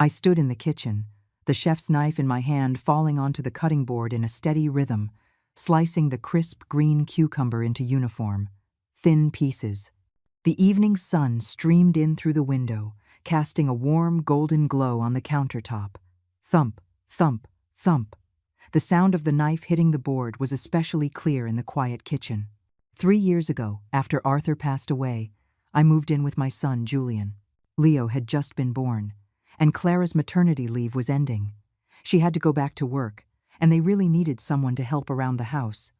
I stood in the kitchen, the chef's knife in my hand falling onto the cutting board in a steady rhythm, slicing the crisp green cucumber into uniform, thin pieces. The evening sun streamed in through the window, casting a warm golden glow on the countertop. Thump, thump, thump. The sound of the knife hitting the board was especially clear in the quiet kitchen. 3 years ago, after Arthur passed away, I moved in with my son, Julian. Leo had just been born, and Clara's maternity leave was ending. She had to go back to work, and they really needed someone to help around the house.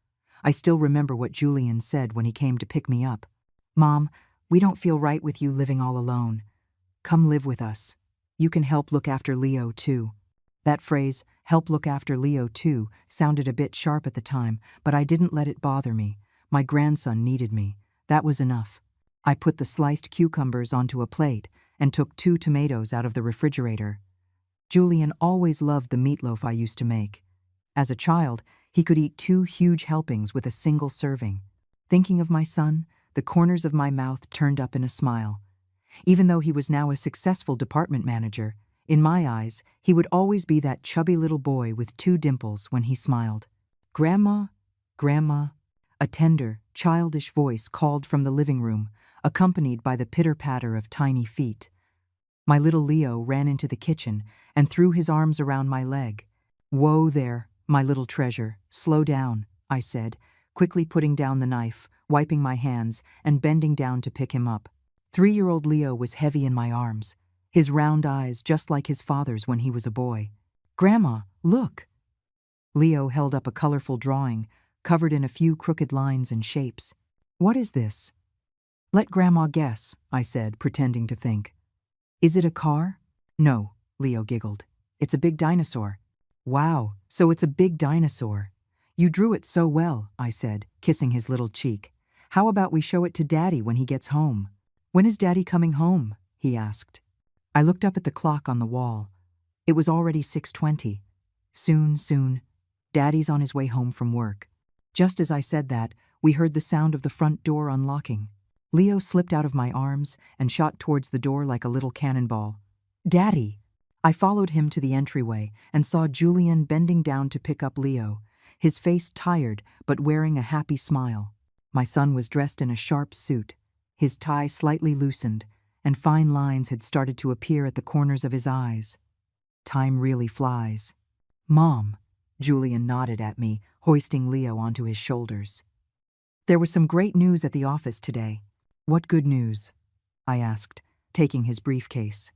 I still remember what Julian said when he came to pick me up. "Mom, we don't feel right with you living all alone. Come live with us. You can help look after Leo, too." That phrase, "help look after Leo, too," sounded a bit sharp at the time, but I didn't let it bother me. My grandson needed me. That was enough. I put the sliced cucumbers onto a plate and took 2 tomatoes out of the refrigerator. Julian always loved the meatloaf I used to make. As a child, he could eat 2 huge helpings with a single serving. Thinking of my son, the corners of my mouth turned up in a smile. Even though he was now a successful department manager, in my eyes, he would always be that chubby little boy with 2 dimples when he smiled. "Grandma, Grandma," a tender, childish voice called from the living room, accompanied by the pitter-patter of tiny feet. My little Leo ran into the kitchen and threw his arms around my leg. "Whoa there, my little treasure, slow down," I said, quickly putting down the knife, wiping my hands, and bending down to pick him up. 3-year-old Leo was heavy in my arms, his round eyes just like his father's when he was a boy. "Grandma, look!" Leo held up a colorful drawing, covered in a few crooked lines and shapes. "What is this?" "Let Grandma guess," I said, pretending to think. "Is it a car?" "No," Leo giggled. "It's a big dinosaur." "Wow, so it's a big dinosaur. You drew it so well," I said, kissing his little cheek. "How about we show it to Daddy when he gets home?" "When is Daddy coming home?" he asked. I looked up at the clock on the wall. It was already 6:20. Soon. Daddy's on his way home from work. Just as I said that, we heard the sound of the front door unlocking. Leo slipped out of my arms and shot towards the door like a little cannonball. "Daddy!" I followed him to the entryway and saw Julian bending down to pick up Leo, his face tired but wearing a happy smile. My son was dressed in a sharp suit, his tie slightly loosened, and fine lines had started to appear at the corners of his eyes. Time really flies. "Mom," Julian nodded at me, hoisting Leo onto his shoulders. "There was some great news at the office today." "What good news?" I asked, taking his briefcase.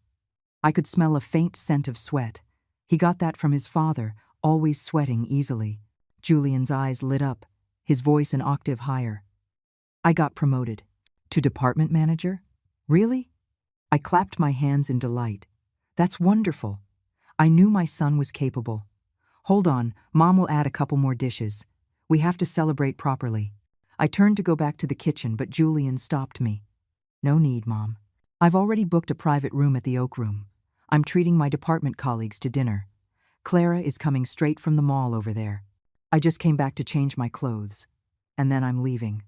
I could smell a faint scent of sweat. He got that from his father, always sweating easily. Julian's eyes lit up, his voice an octave higher. "I got promoted." "To department manager? Really?" I clapped my hands in delight. "That's wonderful. I knew my son was capable. Hold on, Mom will add a couple more dishes. We have to celebrate properly." I turned to go back to the kitchen, but Julian stopped me. "No need, Mom. I've already booked a private room at the Oak Room. I'm treating my department colleagues to dinner. Clara is coming straight from the mall over there. I just came back to change my clothes. And then I'm leaving."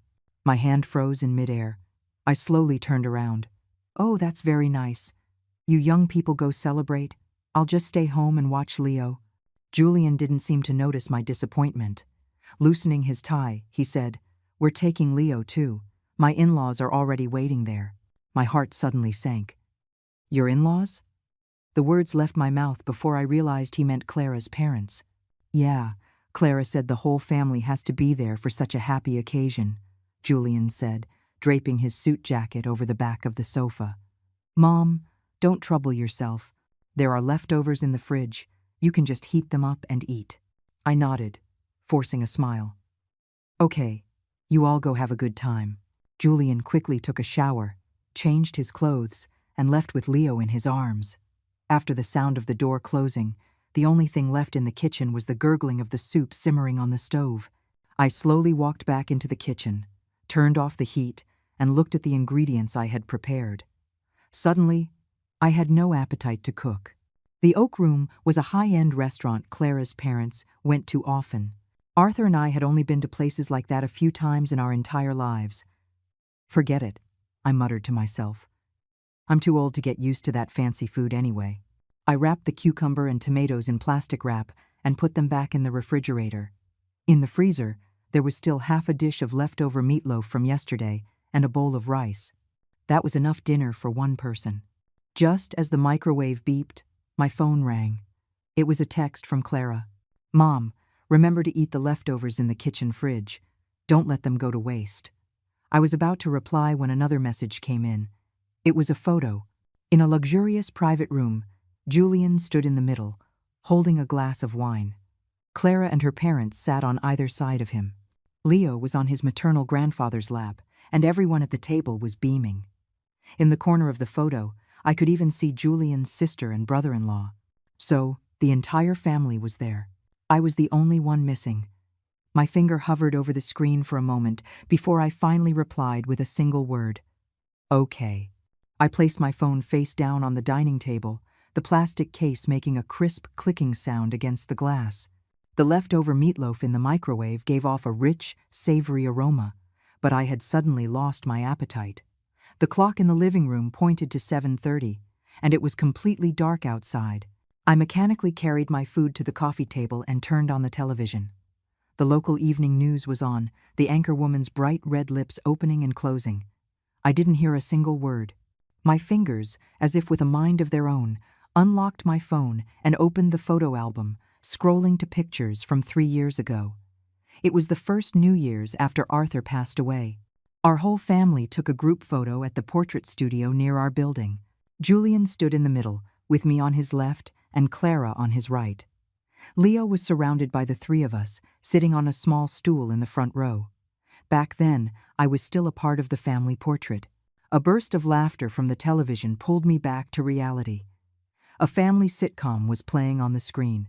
My hand froze in midair. I slowly turned around. "Oh, that's very nice. You young people go celebrate. I'll just stay home and watch Leo." Julian didn't seem to notice my disappointment. Loosening his tie, he said, "We're taking Leo too. My in-laws are already waiting there." My heart suddenly sank. "Your in-laws?" The words left my mouth before I realized he meant Clara's parents. "Yeah, Clara said the whole family has to be there for such a happy occasion," Julian said, draping his suit jacket over the back of the sofa. "Mom, don't trouble yourself. There are leftovers in the fridge. You can just heat them up and eat." I nodded, forcing a smile. "Okay, you all go have a good time." Julian quickly took a shower, changed his clothes, and left with Leo in his arms. After the sound of the door closing, the only thing left in the kitchen was the gurgling of the soup simmering on the stove. I slowly walked back into the kitchen, turned off the heat, and looked at the ingredients I had prepared. Suddenly, I had no appetite to cook. The Oak Room was a high-end restaurant Clara's parents went to often. Arthur and I had only been to places like that a few times in our entire lives. "Forget it," I muttered to myself. "I'm too old to get used to that fancy food anyway. I wrapped the cucumber and tomatoes in plastic wrap and put them back in the refrigerator. In the freezer, there was still half a dish of leftover meatloaf from yesterday and a bowl of rice. That was enough dinner for one person. Just as the microwave beeped, my phone rang. It was a text from Clara. "Mom, remember to eat the leftovers in the kitchen fridge. Don't let them go to waste." I was about to reply when another message came in. It was a photo. In a luxurious private room, Julian stood in the middle, holding a glass of wine. Clara and her parents sat on either side of him. Leo was on his maternal grandfather's lap, and everyone at the table was beaming. In the corner of the photo, I could even see Julian's sister and brother-in-law. So, the entire family was there. I was the only one missing. My finger hovered over the screen for a moment before I finally replied with a single word. "Okay." I placed my phone face down on the dining table, the plastic case making a crisp clicking sound against the glass. The leftover meatloaf in the microwave gave off a rich, savory aroma, but I had suddenly lost my appetite. The clock in the living room pointed to 7:30, and it was completely dark outside. I mechanically carried my food to the coffee table and turned on the television. The local evening news was on, the anchorwoman's bright red lips opening and closing. I didn't hear a single word. My fingers, as if with a mind of their own, unlocked my phone and opened the photo album, scrolling to pictures from 3 years ago. It was the first New Year's after Arthur passed away. Our whole family took a group photo at the portrait studio near our building. Julian stood in the middle, with me on his left and Clara on his right. Leo was surrounded by the three of us, sitting on a small stool in the front row. Back then, I was still a part of the family portrait. A burst of laughter from the television pulled me back to reality. A family sitcom was playing on the screen.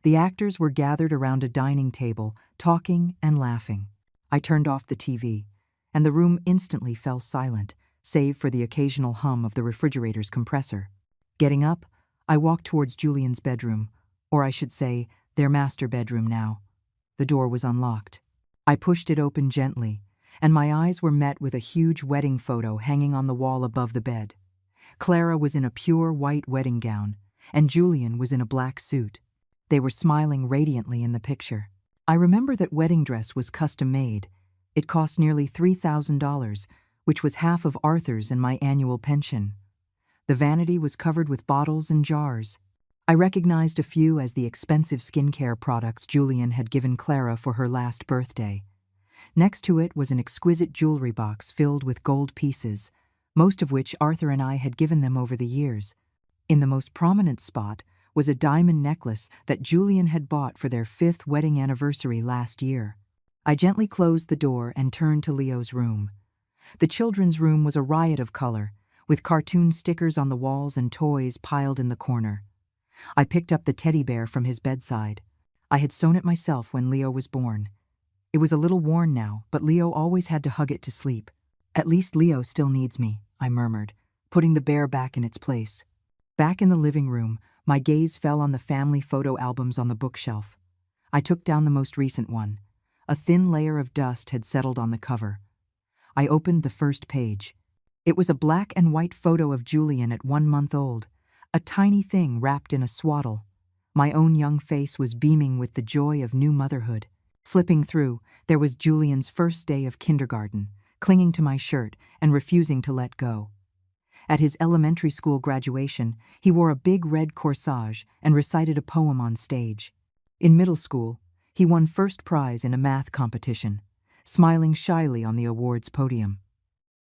The actors were gathered around a dining table, talking and laughing. I turned off the TV, and the room instantly fell silent, save for the occasional hum of the refrigerator's compressor. Getting up, I walked towards Julian's bedroom, or I should say, their master bedroom now. The door was unlocked. I pushed it open gently, and my eyes were met with a huge wedding photo hanging on the wall above the bed. Clara was in a pure white wedding gown, and Julian was in a black suit. They were smiling radiantly in the picture. I remember that wedding dress was custom-made. It cost nearly $3,000, which was half of Arthur's and my annual pension. The vanity was covered with bottles and jars. I recognized a few as the expensive skincare products Julian had given Clara for her last birthday. Next to it was an exquisite jewelry box filled with gold pieces, most of which Arthur and I had given them over the years. In the most prominent spot was a diamond necklace that Julian had bought for their 5th wedding anniversary last year. I gently closed the door and turned to Leo's room. The children's room was a riot of color, with cartoon stickers on the walls and toys piled in the corner. I picked up the teddy bear from his bedside. I had sewn it myself when Leo was born. It was a little worn now, but Leo always had to hug it to sleep. "At least Leo still needs me," I murmured, putting the bear back in its place. Back in the living room, my gaze fell on the family photo albums on the bookshelf. I took down the most recent one. A thin layer of dust had settled on the cover. I opened the first page. It was a black and white photo of Julian at 1 month old, a tiny thing wrapped in a swaddle. My own young face was beaming with the joy of new motherhood. Flipping through, there was Julian's first day of kindergarten, clinging to my shirt and refusing to let go. At his elementary school graduation, he wore a big red corsage and recited a poem on stage. In middle school, he won first prize in a math competition, smiling shyly on the awards podium.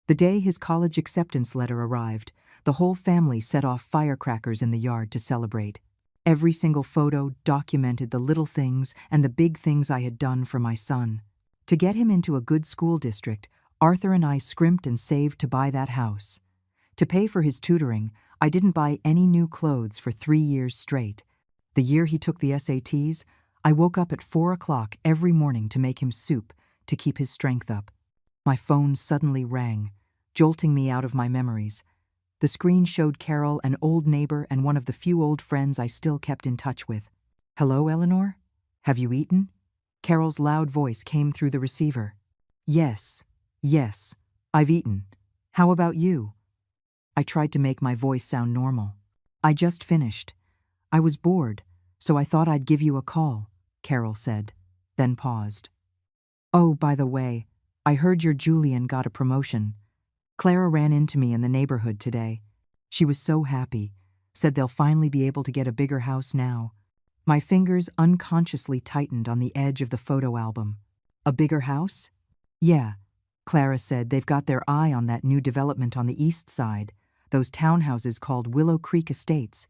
The day his college acceptance letter arrived, the whole family set off firecrackers in the yard to celebrate. Every single photo documented the little things and the big things I had done for my son. To get him into a good school district, Arthur and I scrimped and saved to buy that house. To pay for his tutoring, I didn't buy any new clothes for 3 years straight. The year he took the SATs, I woke up at 4 o'clock every morning to make him soup to keep his strength up. My phone suddenly rang, jolting me out of my memories. The screen showed Carol, an old neighbor and one of the few old friends I still kept in touch with. "Hello, Eleanor? Have you eaten?" Carol's loud voice came through the receiver. Yes, I've eaten. How about you?" I tried to make my voice sound normal. I just finished. I was bored, so I thought I'd give you a call, Carol said, then paused. Oh, by the way, I heard your Julian got a promotion. Clara ran into me in the neighborhood today. She was so happy, said they'll finally be able to get a bigger house now. My fingers unconsciously tightened on the edge of the photo album. A bigger house? Yeah, Clara said they've got their eye on that new development on the east side, those townhouses called Willow Creek Estates.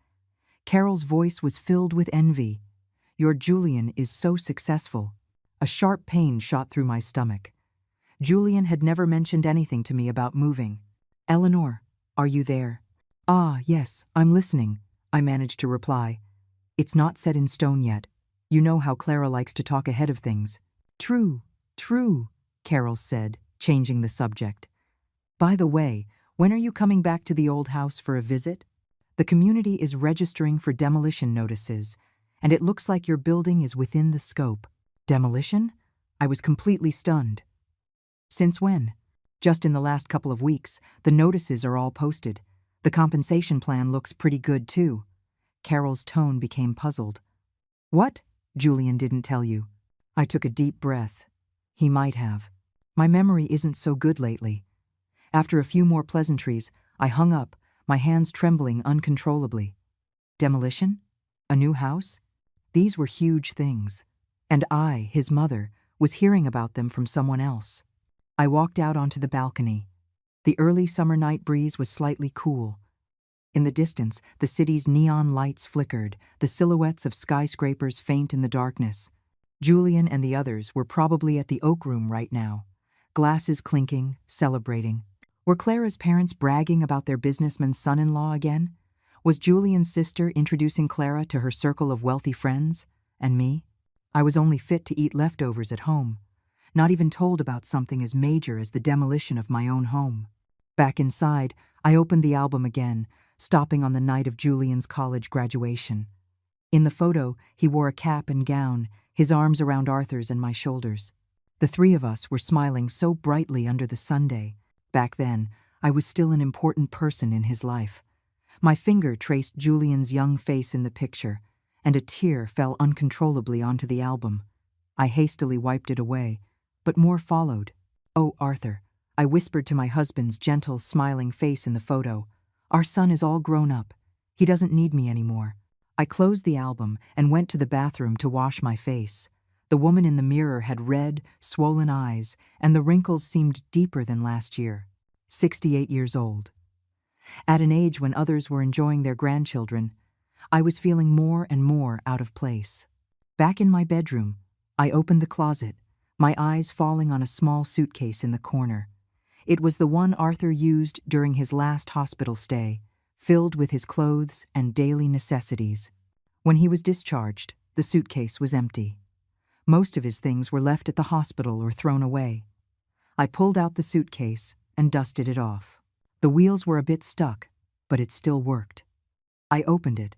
Carol's voice was filled with envy. Your Julian is so successful. A sharp pain shot through my stomach. Julian had never mentioned anything to me about moving. Eleanor, are you there? Ah, yes, I'm listening, I managed to reply. It's not set in stone yet. You know how Clara likes to talk ahead of things. True, Carol said, changing the subject. By the way, when are you coming back to the old house for a visit? The community is registering for demolition notices, and it looks like your building is within the scope. Demolition? I was completely stunned. Since when? Just in the last couple of weeks. The notices are all posted. The compensation plan looks pretty good, too. Carol's tone became puzzled. What? Julian didn't tell you. I took a deep breath. He might have. My memory isn't so good lately. After a few more pleasantries, I hung up, my hands trembling uncontrollably. Demolition? A new house? These were huge things. And I, his mother, was hearing about them from someone else. I walked out onto the balcony. The early summer night breeze was slightly cool. In the distance, the city's neon lights flickered, the silhouettes of skyscrapers faint in the darkness. Julian and the others were probably at the Oak Room right now, glasses clinking, celebrating. Were Clara's parents bragging about their businessman's son-in-law again? Was Julian's sister introducing Clara to her circle of wealthy friends? And me? I was only fit to eat leftovers at home, not even told about something as major as the demolition of my own home. Back inside, I opened the album again, stopping on the night of Julian's college graduation. In the photo, he wore a cap and gown, his arms around Arthur's and my shoulders. The three of us were smiling so brightly under the Sunday. Back then, I was still an important person in his life. My finger traced Julian's young face in the picture, and a tear fell uncontrollably onto the album. I hastily wiped it away, but more followed. Oh, Arthur, I whispered to my husband's gentle, smiling face in the photo. Our son is all grown up. He doesn't need me anymore. I closed the album and went to the bathroom to wash my face. The woman in the mirror had red, swollen eyes, and the wrinkles seemed deeper than last year. 68 years old. At an age when others were enjoying their grandchildren, I was feeling more and more out of place. Back in my bedroom, I opened the closet, my eyes falling on a small suitcase in the corner. It was the one Arthur used during his last hospital stay, filled with his clothes and daily necessities. When he was discharged, the suitcase was empty. Most of his things were left at the hospital or thrown away. I pulled out the suitcase and dusted it off. The wheels were a bit stuck, but it still worked. I opened it.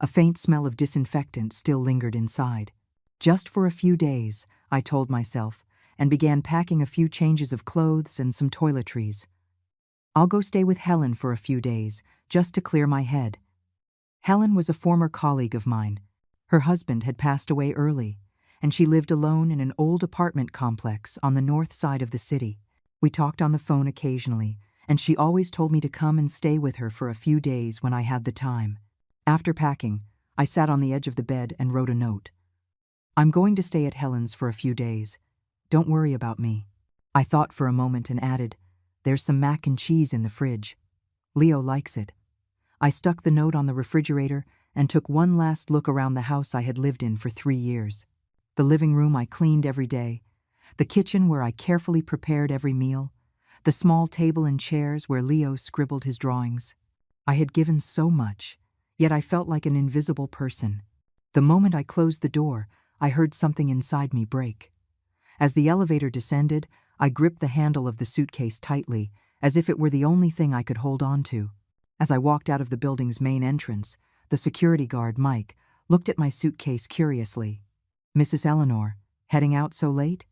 A faint smell of disinfectant still lingered inside. Just for a few days, I told myself, and began packing a few changes of clothes and some toiletries. I'll go stay with Helen for a few days, just to clear my head. Helen was a former colleague of mine. Her husband had passed away early, and she lived alone in an old apartment complex on the north side of the city. We talked on the phone occasionally, and she always told me to come and stay with her for a few days when I had the time. After packing, I sat on the edge of the bed and wrote a note. I'm going to stay at Helen's for a few days. Don't worry about me. I thought for a moment and added, there's some mac and cheese in the fridge. Leo likes it. I stuck the note on the refrigerator and took one last look around the house I had lived in for 3 years. The living room I cleaned every day, the kitchen where I carefully prepared every meal, the small table and chairs where Leo scribbled his drawings. I had given so much, yet I felt like an invisible person. The moment I closed the door, I heard something inside me break. As the elevator descended, I gripped the handle of the suitcase tightly, as if it were the only thing I could hold on to. As I walked out of the building's main entrance, the security guard, Mike, looked at my suitcase curiously. Mrs. Eleanor, heading out so late?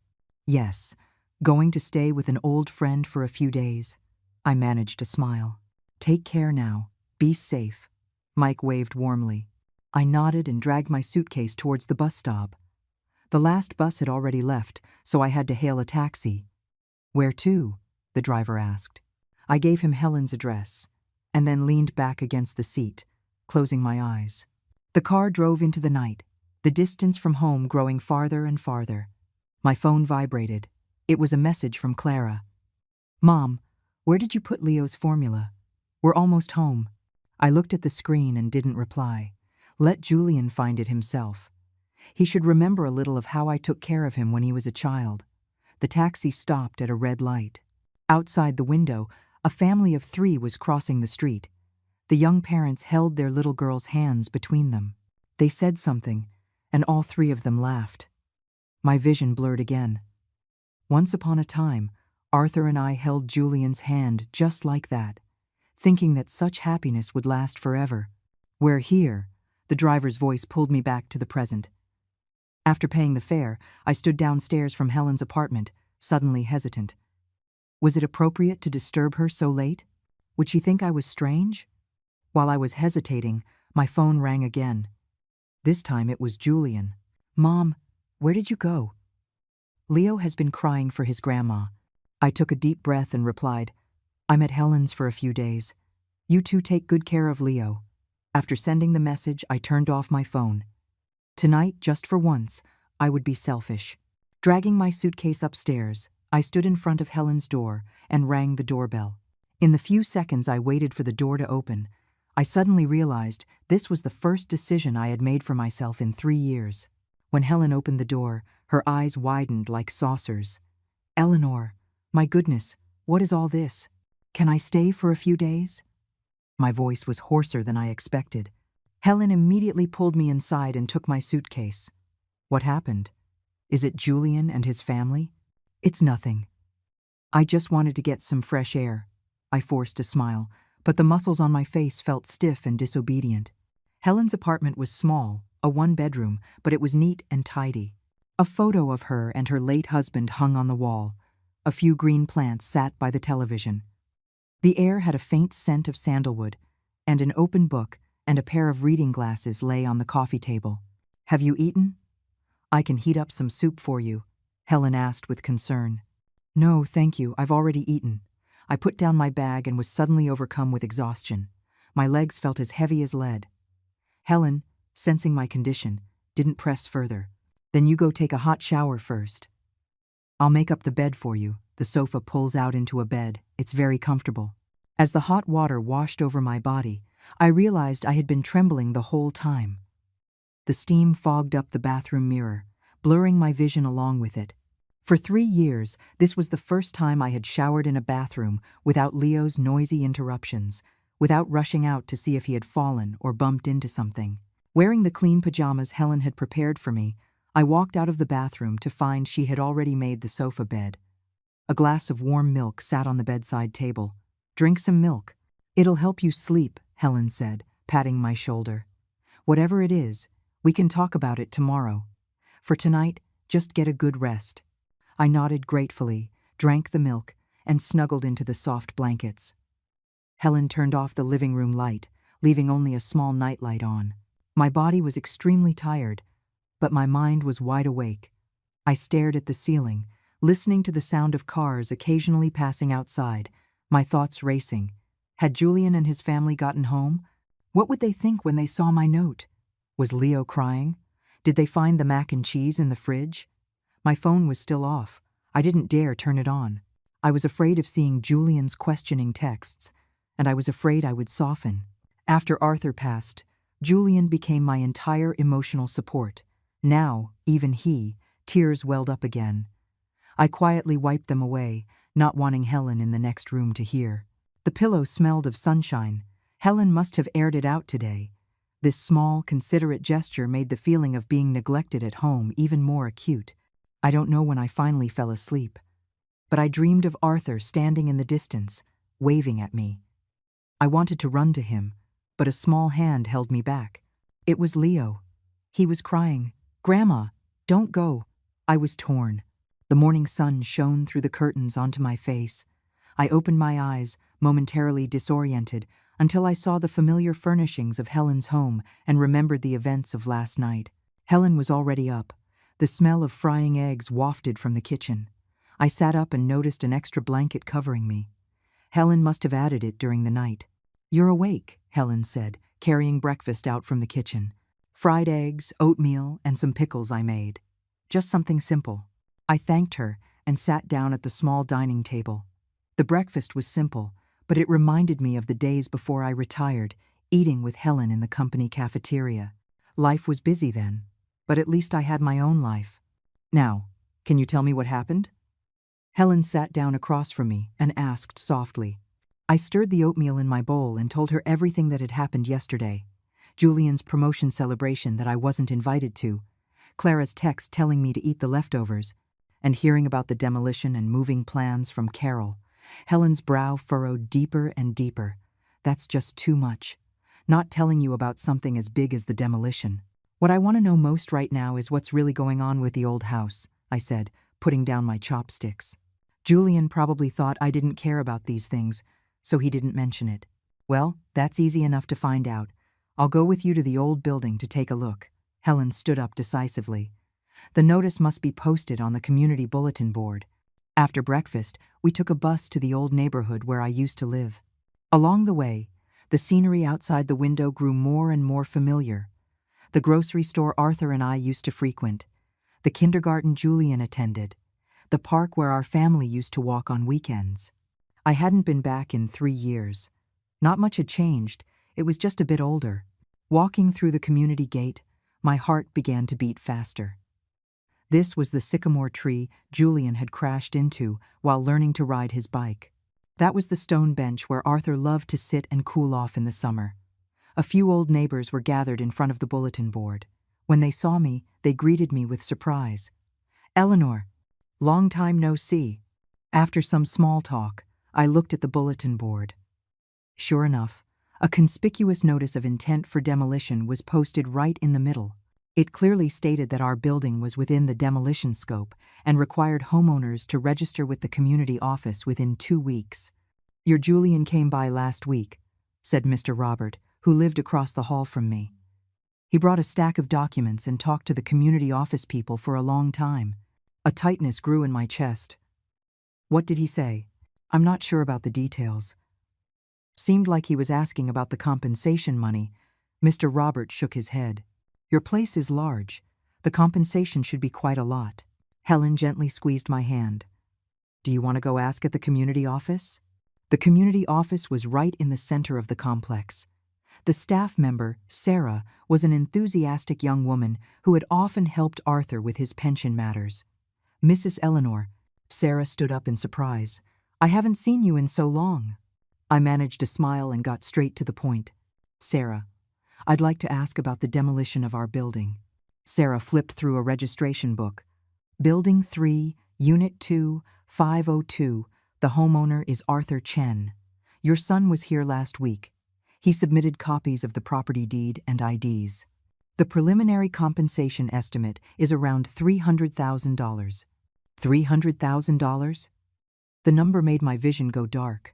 Yes, going to stay with an old friend for a few days. I managed to smile. Take care now. Be safe. Mike waved warmly. I nodded and dragged my suitcase towards the bus stop. The last bus had already left, so I had to hail a taxi. Where to? The driver asked. I gave him Helen's address, and then leaned back against the seat, closing my eyes. The car drove into the night, the distance from home growing farther and farther. My phone vibrated. It was a message from Clara. Mom, where did you put Leo's formula? We're almost home. I looked at the screen and didn't reply. Let Julian find it himself. He should remember a little of how I took care of him when he was a child. The taxi stopped at a red light. Outside the window, a family of 3 was crossing the street. The young parents held their little girl's hands between them. They said something, and all 3 of them laughed. My vision blurred again. Once upon a time, Arthur and I held Julian's hand just like that, thinking that such happiness would last forever. We're here. The driver's voice pulled me back to the present. After paying the fare, I stood downstairs from Helen's apartment, suddenly hesitant. Was it appropriate to disturb her so late? Would she think I was strange? While I was hesitating, my phone rang again. This time it was Julian. Mom, where did you go? Leo has been crying for his grandma. I took a deep breath and replied, I'm at Helen's for a few days. You two take good care of Leo. After sending the message, I turned off my phone. Tonight, just for once, I would be selfish. Dragging my suitcase upstairs, I stood in front of Helen's door and rang the doorbell. In the few seconds I waited for the door to open, I suddenly realized this was the first decision I had made for myself in 3 years. When Helen opened the door, her eyes widened like saucers. Eleanor, my goodness, what is all this? Can I stay for a few days? My voice was hoarser than I expected. Helen immediately pulled me inside and took my suitcase. What happened? Is it Julian and his family? It's nothing. I just wanted to get some fresh air. I forced a smile, but the muscles on my face felt stiff and disobedient. Helen's apartment was small, a 1-bedroom, but it was neat and tidy. A photo of her and her late husband hung on the wall. A few green plants sat by the television. The air had a faint scent of sandalwood, and an open book and a pair of reading glasses lay on the coffee table. Have you eaten? I can heat up some soup for you, Helen asked with concern. No, thank you, I've already eaten. I put down my bag and was suddenly overcome with exhaustion. My legs felt as heavy as lead. Helen, sensing my condition, didn't press further. Then you go take a hot shower first. I'll make up the bed for you. The sofa pulls out into a bed. It's very comfortable. As the hot water washed over my body, I realized I had been trembling the whole time. The steam fogged up the bathroom mirror, blurring my vision along with it. For 3 years, this was the first time I had showered in a bathroom without Leo's noisy interruptions, without rushing out to see if he had fallen or bumped into something. Wearing the clean pajamas Helen had prepared for me, I walked out of the bathroom to find she had already made the sofa bed. A glass of warm milk sat on the bedside table. Drink some milk. It'll help you sleep, Helen said, patting my shoulder. Whatever it is, we can talk about it tomorrow. For tonight, just get a good rest. I nodded gratefully, drank the milk, and snuggled into the soft blankets. Helen turned off the living room light, leaving only a small nightlight on. My body was extremely tired, but my mind was wide awake. I stared at the ceiling, listening to the sound of cars occasionally passing outside, my thoughts racing. Had Julian and his family gotten home? What would they think when they saw my note? Was Leo crying? Did they find the mac and cheese in the fridge? My phone was still off. I didn't dare turn it on. I was afraid of seeing Julian's questioning texts, and I was afraid I would soften. After Arthur passed, Julian became my entire emotional support. Now, even tears welled up again. I quietly wiped them away, not wanting Helen in the next room to hear. The pillow smelled of sunshine. Helen must have aired it out today. This small, considerate gesture made the feeling of being neglected at home even more acute. I don't know when I finally fell asleep, but I dreamed of Arthur standing in the distance, waving at me. I wanted to run to him, but a small hand held me back. It was Leo. He was crying, "Grandma, don't go." I was torn. The morning sun shone through the curtains onto my face. I opened my eyes, momentarily disoriented, until I saw the familiar furnishings of Helen's home and remembered the events of last night. Helen was already up. The smell of frying eggs wafted from the kitchen. I sat up and noticed an extra blanket covering me. Helen must have added it during the night. "You're awake," Helen said, carrying breakfast out from the kitchen. "Fried eggs, oatmeal, and some pickles I made. Just something simple." I thanked her and sat down at the small dining table. The breakfast was simple, but it reminded me of the days before I retired, eating with Helen in the company cafeteria. Life was busy then, but at least I had my own life. "Now, can you tell me what happened?" Helen sat down across from me and asked softly. I stirred the oatmeal in my bowl and told her everything that had happened yesterday. Julian's promotion celebration that I wasn't invited to, Clara's text telling me to eat the leftovers, and hearing about the demolition and moving plans from Carol. Helen's brow furrowed deeper and deeper. "That's just too much. Not telling you about something as big as the demolition. What I want to know most right now is what's really going on with the old house," I said, putting down my chopsticks. "Julian probably thought I didn't care about these things, so he didn't mention it." "Well, that's easy enough to find out. I'll go with you to the old building to take a look." Helen stood up decisively. "The notice must be posted on the community bulletin board." After breakfast, we took a bus to the old neighborhood where I used to live. Along the way, the scenery outside the window grew more and more familiar. The grocery store Arthur and I used to frequent, the kindergarten Julian attended, the park where our family used to walk on weekends. I hadn't been back in 3 years. Not much had changed, it was just a bit older. Walking through the community gate, my heart began to beat faster. This was the sycamore tree Julian had crashed into while learning to ride his bike. That was the stone bench where Arthur loved to sit and cool off in the summer. A few old neighbors were gathered in front of the bulletin board. When they saw me, they greeted me with surprise. "Eleanor, long time no see." After some small talk, I looked at the bulletin board. Sure enough, a conspicuous notice of intent for demolition was posted right in the middle. It clearly stated that our building was within the demolition scope and required homeowners to register with the community office within 2 weeks. "Your Julian came by last week," said Mr. Robert, who lived across the hall from me. "He brought a stack of documents and talked to the community office people for a long time." A tightness grew in my chest. "What did he say?" "I'm not sure about the details." Seemed like he was asking about the compensation money. Mr. Robert shook his head. "Your place is large. The compensation should be quite a lot." Helen gently squeezed my hand. "Do you want to go ask at the community office?" The community office was right in the center of the complex. The staff member, Sarah, was an enthusiastic young woman who had often helped Arthur with his pension matters. "Mrs. Eleanor," Sarah stood up in surprise. "I haven't seen you in so long." I managed a smile and got straight to the point. "Sarah, I'd like to ask about the demolition of our building." Sarah flipped through a registration book. "Building 3, Unit 2, 502. The homeowner is Arthur Chen. Your son was here last week. He submitted copies of the property deed and IDs. The preliminary compensation estimate is around $300,000. $300,000? The number made my vision go dark.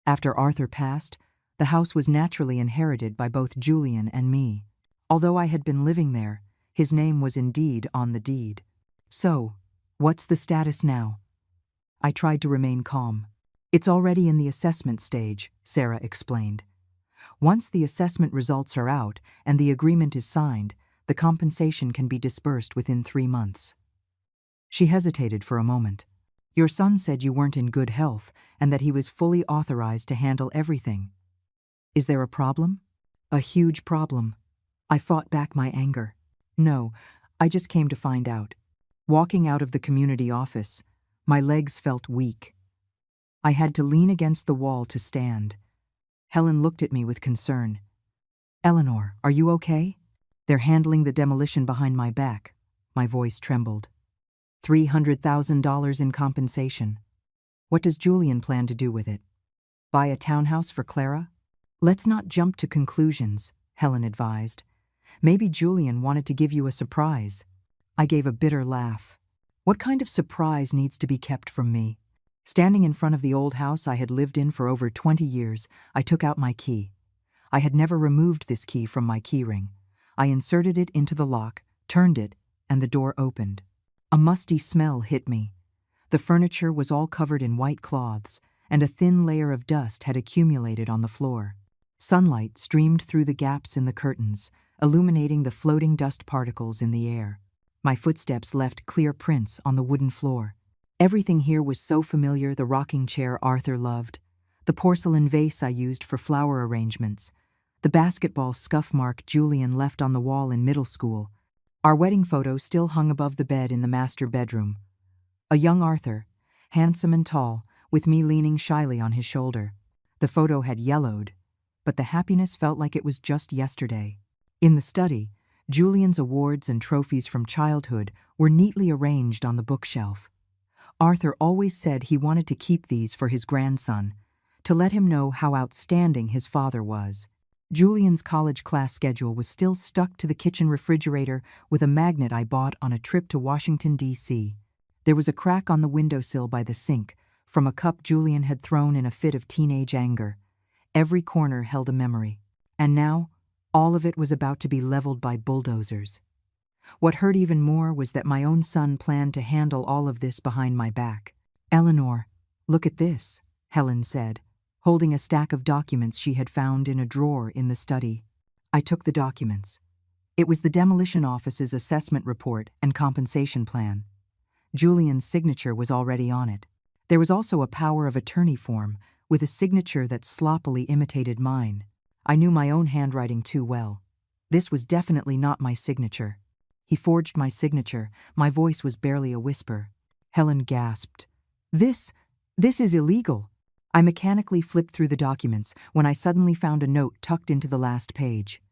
After Arthur passed, the house was naturally inherited by both Julian and me. Although I had been living there, his name was indeed on the deed. "So, what's the status now?" I tried to remain calm. "It's already in the assessment stage," Sarah explained. "Once the assessment results are out and the agreement is signed, the compensation can be disbursed within 3 months. She hesitated for a moment. "Your son said you weren't in good health and that he was fully authorized to handle everything. Is there a problem?" "A huge problem." I fought back my anger. "No, I just came to find out." Walking out of the community office, my legs felt weak. I had to lean against the wall to stand. Helen looked at me with concern. "Eleanor, are you okay?" "They're handling the demolition behind my back." My voice trembled. $300,000 in compensation. What does Julian plan to do with it? Buy a townhouse for Clara? "Let's not jump to conclusions," Helen advised. "Maybe Julian wanted to give you a surprise." I gave a bitter laugh. What kind of surprise needs to be kept from me? Standing in front of the old house I had lived in for over 20 years, I took out my key. I had never removed this key from my keyring. I inserted it into the lock, turned it, and the door opened. A musty smell hit me. The furniture was all covered in white cloths, and a thin layer of dust had accumulated on the floor. Sunlight streamed through the gaps in the curtains, illuminating the floating dust particles in the air. My footsteps left clear prints on the wooden floor. Everything here was so familiar: the rocking chair Arthur loved, the porcelain vase I used for flower arrangements, the basketball scuff mark Julian left on the wall in middle school. Our wedding photo still hung above the bed in the master bedroom. A young Arthur, handsome and tall, with me leaning shyly on his shoulder. The photo had yellowed, but the happiness felt like it was just yesterday. In the study, Julian's awards and trophies from childhood were neatly arranged on the bookshelf. Arthur always said he wanted to keep these for his grandson, to let him know how outstanding his father was. Julian's college class schedule was still stuck to the kitchen refrigerator with a magnet I bought on a trip to Washington, D.C. There was a crack on the windowsill by the sink, from a cup Julian had thrown in a fit of teenage anger. Every corner held a memory. And now, all of it was about to be leveled by bulldozers. What hurt even more was that my own son planned to handle all of this behind my back. "Eleanor, look at this," Helen said, holding a stack of documents she had found in a drawer in the study. I took the documents. It was the demolition office's assessment report and compensation plan. Julian's signature was already on it. There was also a power of attorney form, with a signature that sloppily imitated mine. I knew my own handwriting too well. This was definitely not my signature. He forged my signature. My voice was barely a whisper. Helen gasped. This is illegal." I mechanically flipped through the documents when I suddenly found a note tucked into the last page.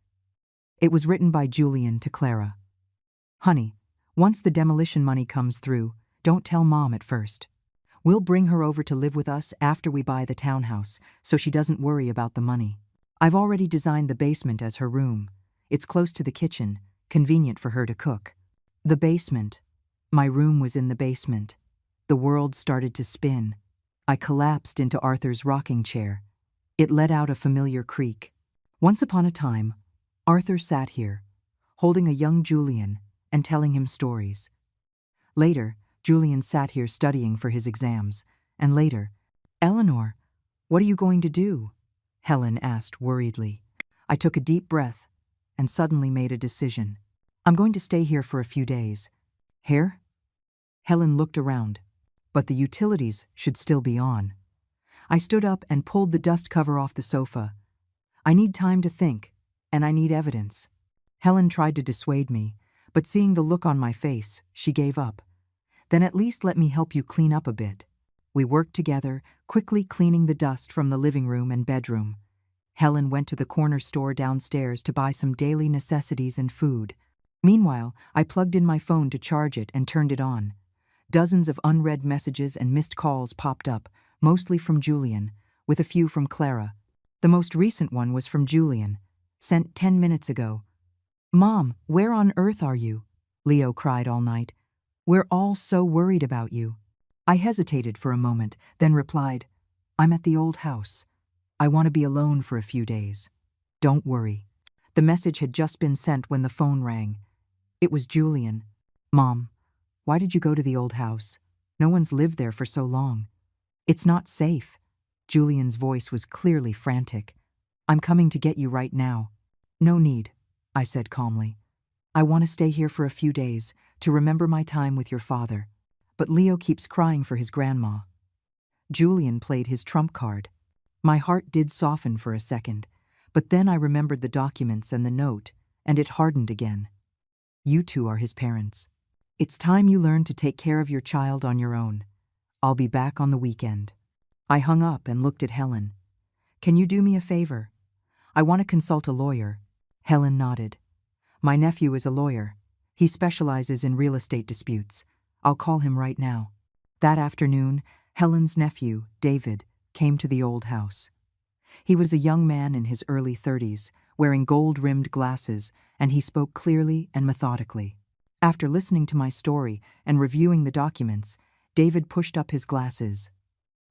It was written by Julian to Clara. "Honey, once the demolition money comes through, don't tell Mom at first. We'll bring her over to live with us after we buy the townhouse, so she doesn't worry about the money. I've already designed the basement as her room. It's close to the kitchen, convenient for her to cook." The basement. My room was in the basement. The world started to spin. I collapsed into Arthur's rocking chair. It let out a familiar creak. Once upon a time, Arthur sat here, holding a young Julian and telling him stories. Later, Julian sat here studying for his exams. And later, "Eleanor, what are you going to do?" Helen asked worriedly. I took a deep breath and suddenly made a decision. "I'm going to stay here for a few days." "Here?" Helen looked around, but the utilities should still be on. I stood up and pulled the dust cover off the sofa. "I need time to think, and I need evidence." Helen tried to dissuade me, but seeing the look on my face, she gave up. "Then at least let me help you clean up a bit." We worked together, quickly cleaning the dust from the living room and bedroom. Helen went to the corner store downstairs to buy some daily necessities and food. Meanwhile, I plugged in my phone to charge it and turned it on. Dozens of unread messages and missed calls popped up, mostly from Julian, with a few from Clara. The most recent one was from Julian, sent 10 minutes ago. "Mom, where on earth are you?" Leo cried all night. "We're all so worried about you." I hesitated for a moment, then replied, "I'm at the old house. I want to be alone for a few days. Don't worry." The message had just been sent when the phone rang. It was Julian. "Mom, why did you go to the old house? No one's lived there for so long." "It's not safe." Julian's voice was clearly frantic. "I'm coming to get you right now." "No need," I said calmly. "I want to stay here for a few days to remember my time with your father. But Leo keeps crying for his grandma." Julian played his trump card. My heart did soften for a second, but then I remembered the documents and the note, and it hardened again. "You two are his parents. It's time you learn to take care of your child on your own. I'll be back on the weekend." I hung up and looked at Helen. "Can you do me a favor? I want to consult a lawyer." Helen nodded. "My nephew is a lawyer. He specializes in real estate disputes. I'll call him right now." That afternoon, Helen's nephew, David, came to the old house. He was a young man in his early 30s, wearing gold-rimmed glasses, and he spoke clearly and methodically. After listening to my story and reviewing the documents, David pushed up his glasses.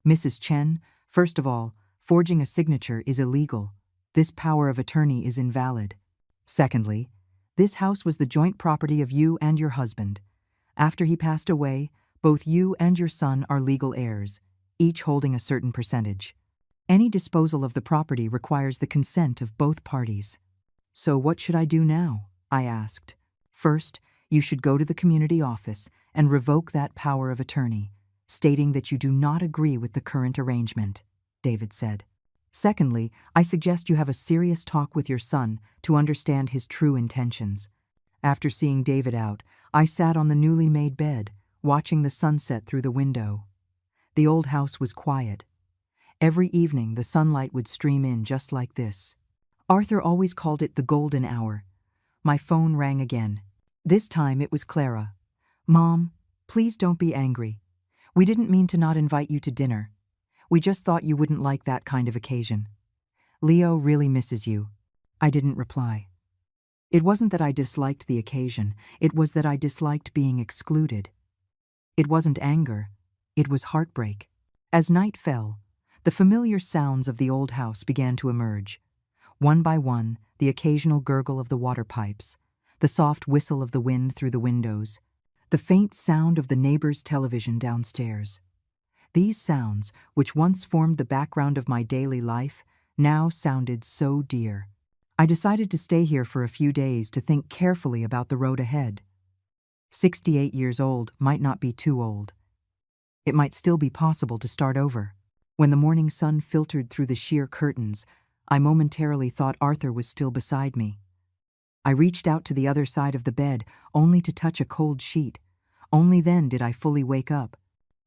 Mrs. Chen, first of all, forging a signature is illegal. This power of attorney is invalid. Secondly, this house was the joint property of you and your husband. After he passed away, both you and your son are legal heirs, each holding a certain percentage. Any disposal of the property requires the consent of both parties. So what should I do now? I asked. First, you should go to the community office and revoke that power of attorney, stating that you do not agree with the current arrangement, David said. Secondly, I suggest you have a serious talk with your son to understand his true intentions. After seeing David out, I sat on the newly made bed, watching the sunset through the window. The old house was quiet. Every evening the sunlight would stream in just like this. Arthur always called it the golden hour. My phone rang again. This time it was Clara. Mom, please don't be angry. We didn't mean to not invite you to dinner. We just thought you wouldn't like that kind of occasion. Leo really misses you. I didn't reply. It wasn't that I disliked the occasion, it was that I disliked being excluded. It wasn't anger, it was heartbreak. As night fell, the familiar sounds of the old house began to emerge. One by one, the occasional gurgle of the water pipes, the soft whistle of the wind through the windows, the faint sound of the neighbor's television downstairs. These sounds, which once formed the background of my daily life, now sounded so dear. I decided to stay here for a few days to think carefully about the road ahead. 68 years old might not be too old. It might still be possible to start over. When the morning sun filtered through the sheer curtains, I momentarily thought Arthur was still beside me. I reached out to the other side of the bed, only to touch a cold sheet. Only then did I fully wake up.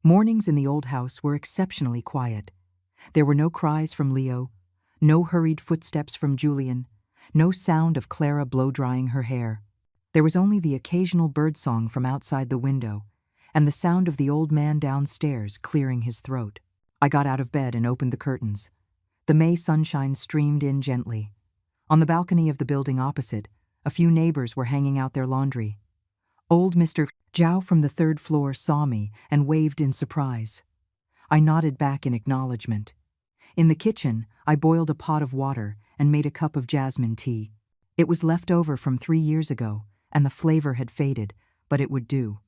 Mornings in the old house were exceptionally quiet. There were no cries from Leo, no hurried footsteps from Julian, no sound of Clara blow-drying her hair. There was only the occasional birdsong from outside the window, and the sound of the old man downstairs clearing his throat. I got out of bed and opened the curtains. The May sunshine streamed in gently. On the balcony of the building opposite, a few neighbors were hanging out their laundry. Old Mr. Zhao from the third floor saw me and waved in surprise. I nodded back in acknowledgement. In the kitchen, I boiled a pot of water and made a cup of jasmine tea. It was left over from 3 years ago, and the flavor had faded, but it would do.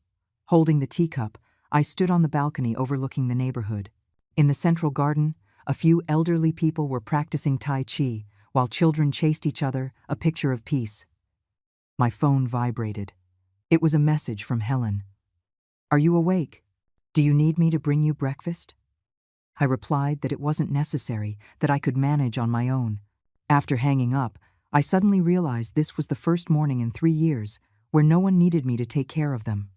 Holding the teacup, I stood on the balcony overlooking the neighborhood. In the central garden, a few elderly people were practicing Tai Chi, while children chased each other, a picture of peace. My phone vibrated. It was a message from Helen. "Are you awake? Do you need me to bring you breakfast?" I replied that it wasn't necessary, that I could manage on my own. After hanging up, I suddenly realized this was the first morning in 3 years where no one needed me to take care of them.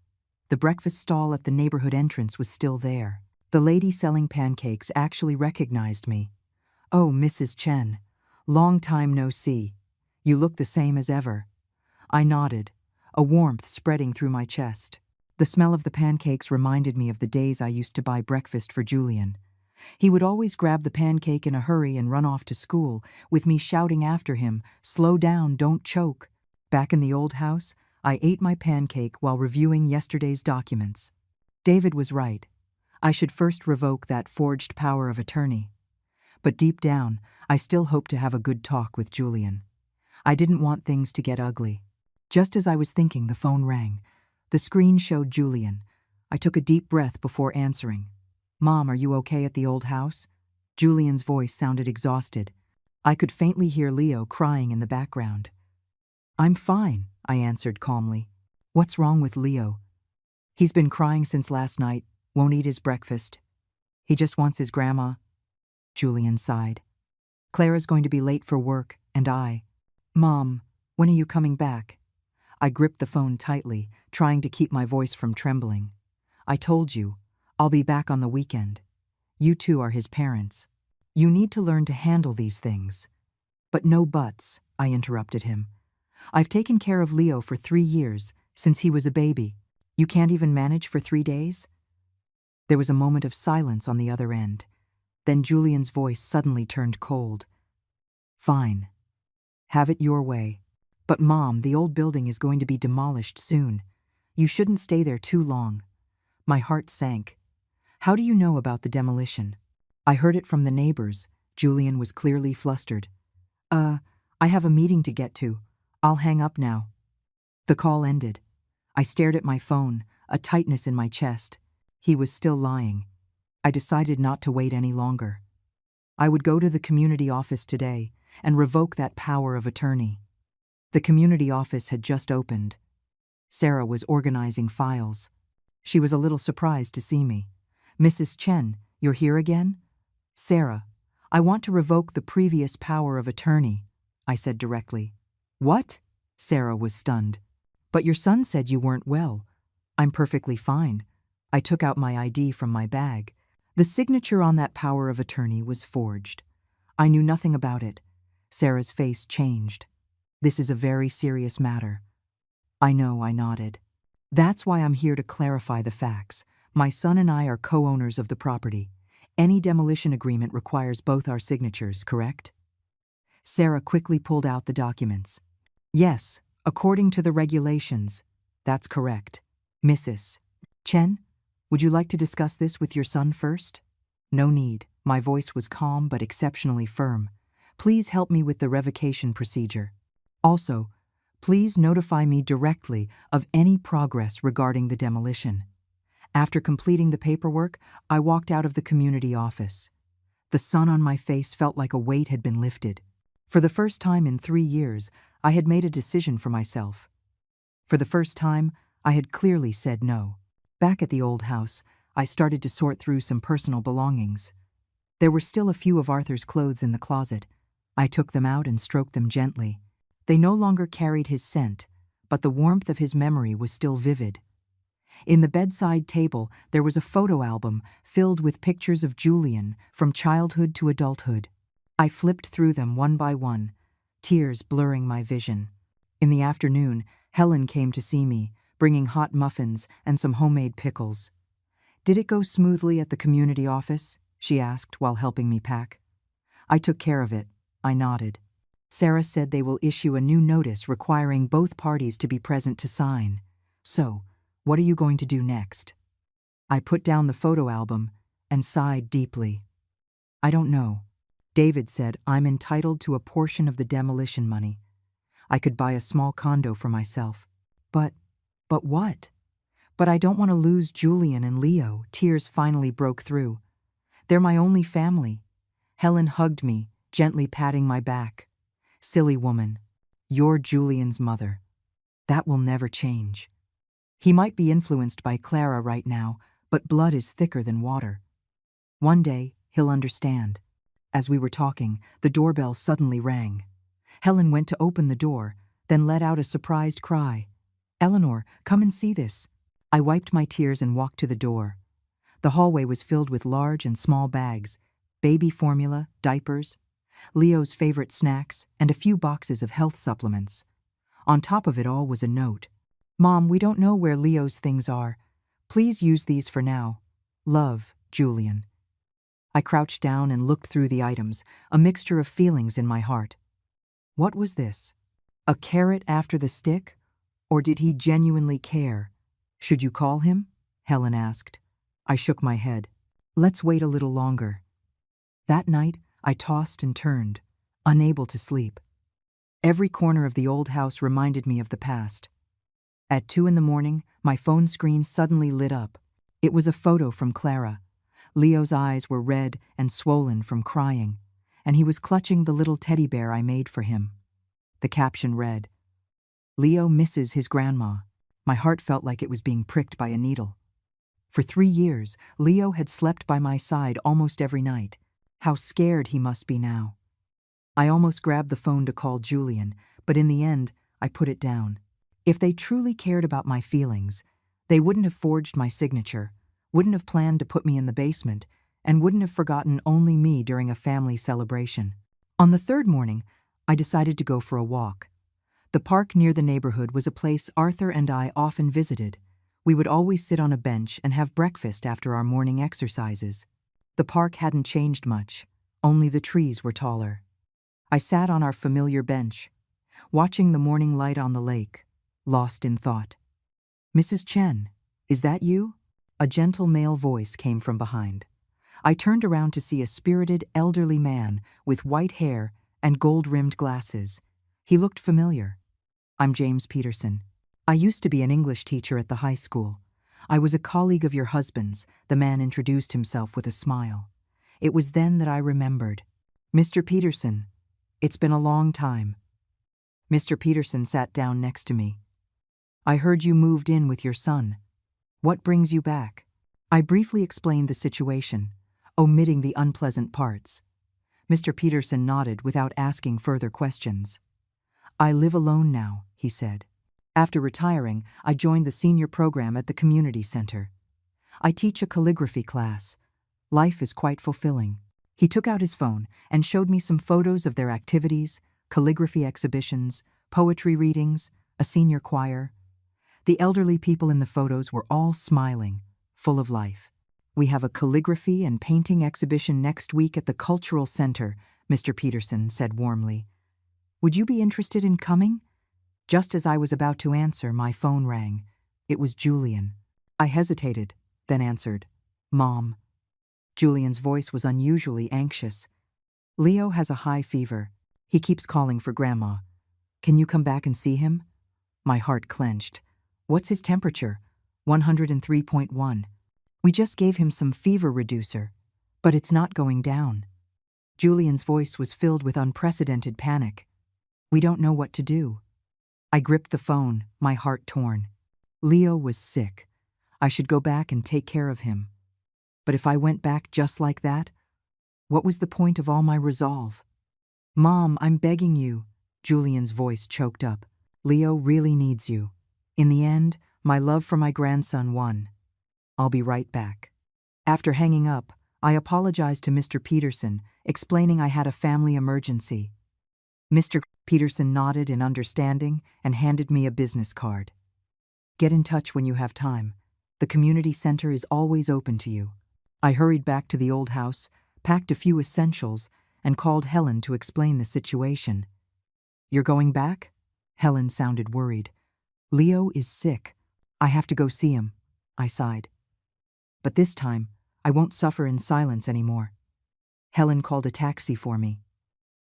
The breakfast stall at the neighborhood entrance was still there. The lady selling pancakes actually recognized me. "Oh, Mrs. Chen, long time no see. You look the same as ever." I nodded, a warmth spreading through my chest. The smell of the pancakes reminded me of the days I used to buy breakfast for Julian. He would always grab the pancake in a hurry and run off to school, with me shouting after him, "Slow down, don't choke." Back in the old house, I ate my pancake while reviewing yesterday's documents. David was right. I should first revoke that forged power of attorney. But deep down, I still hoped to have a good talk with Julian. I didn't want things to get ugly. Just as I was thinking, the phone rang. The screen showed Julian. I took a deep breath before answering. "Mom, are you okay at the old house?" Julian's voice sounded exhausted. I could faintly hear Leo crying in the background. "I'm fine," I answered calmly. "What's wrong with Leo?" "He's been crying since last night, won't eat his breakfast. He just wants his grandma." Julian sighed. "Clara's going to be late for work, and Mom, when are you coming back?" I gripped the phone tightly, trying to keep my voice from trembling. "I told you, I'll be back on the weekend. You two are his parents. You need to learn to handle these things." "But no buts," I interrupted him. "I've taken care of Leo for 3 years, since he was a baby. You can't even manage for 3 days?" There was a moment of silence on the other end. Then Julian's voice suddenly turned cold. "Fine. Have it your way. But Mom, the old building is going to be demolished soon. You shouldn't stay there too long." My heart sank. "How do you know about the demolition?" I heard it from the neighbors. Julian was clearly flustered. I have a meeting to get to. I'll hang up now." The call ended. I stared at my phone, a tightness in my chest. He was still lying. I decided not to wait any longer. I would go to the community office today and revoke that power of attorney. The community office had just opened. Sarah was organizing files. She was a little surprised to see me. "Mrs. Chen, you're here again?" "Sarah, I want to revoke the previous power of attorney," I said directly. "What?" Sarah was stunned. "But your son said you weren't well." "I'm perfectly fine." I took out my ID from my bag. The signature on that power of attorney was forged. I knew nothing about it. Sarah's face changed. "This is a very serious matter." "I know," I nodded. "That's why I'm here to clarify the facts. My son and I are co-owners of the property. Any demolition agreement requires both our signatures, correct?" Sarah quickly pulled out the documents. "Yes, according to the regulations. That's correct. Mrs. Chen, would you like to discuss this with your son first?" "No need." My voice was calm but exceptionally firm. "Please help me with the revocation procedure. Also, please notify me directly of any progress regarding the demolition." After completing the paperwork, I walked out of the community office. The sun on my face felt like a weight had been lifted. For the first time in 3 years, I had made a decision for myself. For the first time, I had clearly said no. Back at the old house, I started to sort through some personal belongings. There were still a few of Arthur's clothes in the closet. I took them out and stroked them gently. They no longer carried his scent, but the warmth of his memory was still vivid. In the bedside table, there was a photo album filled with pictures of Julian from childhood to adulthood. I flipped through them one by one, tears blurring my vision. In the afternoon, Helen came to see me, bringing hot muffins and some homemade pickles. "Did it go smoothly at the community office?" she asked while helping me pack. "I took care of it." I nodded. "Sarah said they will issue a new notice requiring both parties to be present to sign. So, what are you going to do next?" I put down the photo album and sighed deeply. "I don't know. David said I'm entitled to a portion of the demolition money. I could buy a small condo for myself. But what? But I don't want to lose Julian and Leo." Tears finally broke through. "They're my only family." Helen hugged me, gently patting my back. "Silly woman, you're Julian's mother. That will never change. He might be influenced by Clara right now, but blood is thicker than water. One day, he'll understand." As we were talking, the doorbell suddenly rang. Helen went to open the door, then let out a surprised cry. "Eleanor, come and see this." I wiped my tears and walked to the door. The hallway was filled with large and small bags, baby formula, diapers, Leo's favorite snacks, and a few boxes of health supplements. On top of it all was a note. "Mom, we don't know where Leo's things are. Please use these for now. Love, Julian." I crouched down and looked through the items, a mixture of feelings in my heart. What was this? A carrot after the stick? Or did he genuinely care? "Should you call him?" Helen asked. I shook my head. "Let's wait a little longer." That night, I tossed and turned, unable to sleep. Every corner of the old house reminded me of the past. At 2 a.m, my phone screen suddenly lit up. It was a photo from Clara. Leo's eyes were red and swollen from crying, and he was clutching the little teddy bear I made for him. The caption read, "Leo misses his grandma." My heart felt like it was being pricked by a needle. For 3 years, Leo had slept by my side almost every night. How scared he must be now. I almost grabbed the phone to call Julian, but in the end, I put it down. If they truly cared about my feelings, they wouldn't have forged my signature, wouldn't have planned to put me in the basement, and wouldn't have forgotten only me during a family celebration. On the 3rd morning, I decided to go for a walk. The park near the neighborhood was a place Arthur and I often visited. We would always sit on a bench and have breakfast after our morning exercises. The park hadn't changed much, only the trees were taller. I sat on our familiar bench, watching the morning light on the lake, lost in thought. "Mrs. Chen, is that you?" A gentle male voice came from behind. I turned around to see a spirited, elderly man with white hair and gold-rimmed glasses. He looked familiar. "I'm James Peterson. I used to be an English teacher at the high school. I was a colleague of your husband's," the man introduced himself with a smile. It was then that I remembered. "Mr. Peterson, it's been a long time." Mr. Peterson sat down next to me. "I heard you moved in with your son. What brings you back?" I briefly explained the situation, omitting the unpleasant parts. Mr. Peterson nodded without asking further questions. "I live alone now," he said. "After retiring, I joined the senior program at the community center. I teach a calligraphy class. Life is quite fulfilling." He took out his phone and showed me some photos of their activities, calligraphy exhibitions, poetry readings, a senior choir. The elderly people in the photos were all smiling, full of life. "We have a calligraphy and painting exhibition next week at the Cultural Center," Mr. Peterson said warmly. "Would you be interested in coming?" Just as I was about to answer, my phone rang. It was Julian. I hesitated, then answered, "Mom." Julian's voice was unusually anxious. "Leo has a high fever. He keeps calling for Grandma. Can you come back and see him?" My heart clenched. "What's his temperature?" 103.1. "We just gave him some fever reducer, but it's not going down." Julian's voice was filled with unprecedented panic. "We don't know what to do." I gripped the phone, my heart torn. Leo was sick. I should go back and take care of him. But if I went back just like that, what was the point of all my resolve? "Mom, I'm begging you." Julian's voice choked up. "Leo really needs you. In the end, my love for my grandson won. I'll be right back." After hanging up, I apologized to Mr. Peterson, explaining I had a family emergency. Mr. Peterson nodded in understanding and handed me a business card. "Get in touch when you have time. The community center is always open to you." I hurried back to the old house, packed a few essentials, and called Helen to explain the situation. "You're going back?" Helen sounded worried. "Leo is sick. I have to go see him," I sighed. "But this time, I won't suffer in silence anymore." Helen called a taxi for me.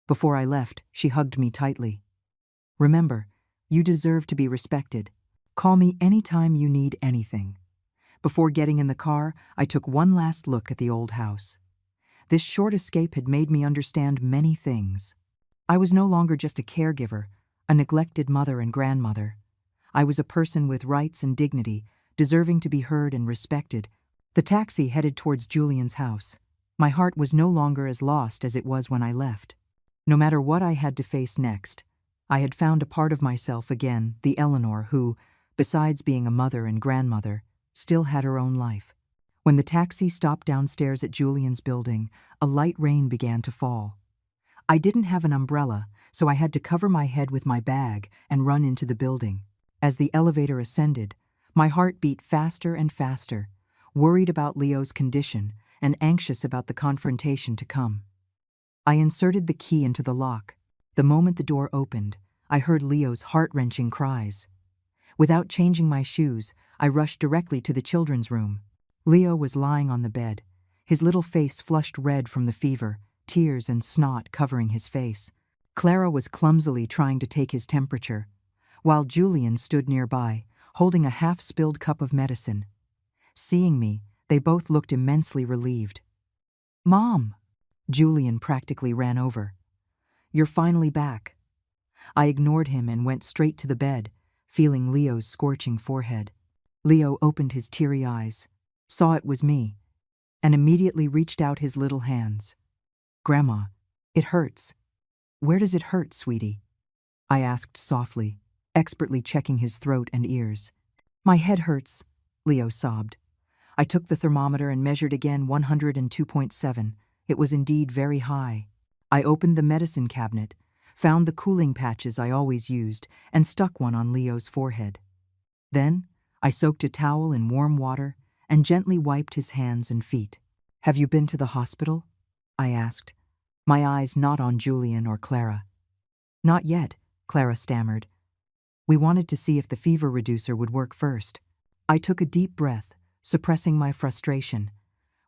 Before I left, she hugged me tightly. "Remember, you deserve to be respected. Call me anytime you need anything." Before getting in the car, I took one last look at the old house. This short escape had made me understand many things. I was no longer just a caregiver, a neglected mother and grandmother. I was a person with rights and dignity, deserving to be heard and respected. The taxi headed towards Julian's house. My heart was no longer as lost as it was when I left. No matter what I had to face next, I had found a part of myself again, the Eleanor who, besides being a mother and grandmother, still had her own life. When the taxi stopped downstairs at Julian's building, a light rain began to fall. I didn't have an umbrella, so I had to cover my head with my bag and run into the building. As the elevator ascended, my heart beat faster and faster, worried about Leo's condition and anxious about the confrontation to come. I inserted the key into the lock. The moment the door opened, I heard Leo's heart-wrenching cries. Without changing my shoes, I rushed directly to the children's room. Leo was lying on the bed, his little face flushed red from the fever, tears and snot covering his face. Clara was clumsily trying to take his temperature, while Julian stood nearby, holding a half-spilled cup of medicine. Seeing me, they both looked immensely relieved. "Mom!" Julian practically ran over. "You're finally back." I ignored him and went straight to the bed, feeling Leo's scorching forehead. Leo opened his teary eyes, saw it was me, and immediately reached out his little hands. "Grandma, it hurts." "Where does it hurt, sweetie?" I asked softly, expertly checking his throat and ears. "My head hurts," Leo sobbed. I took the thermometer and measured again 102.7. It was indeed very high. I opened the medicine cabinet, found the cooling patches I always used, and stuck one on Leo's forehead. Then, I soaked a towel in warm water and gently wiped his hands and feet. "Have you been to the hospital?" I asked, my eyes not on Julian or Clara. "Not yet," Clara stammered. "We wanted to see if the fever reducer would work first." I took a deep breath, suppressing my frustration.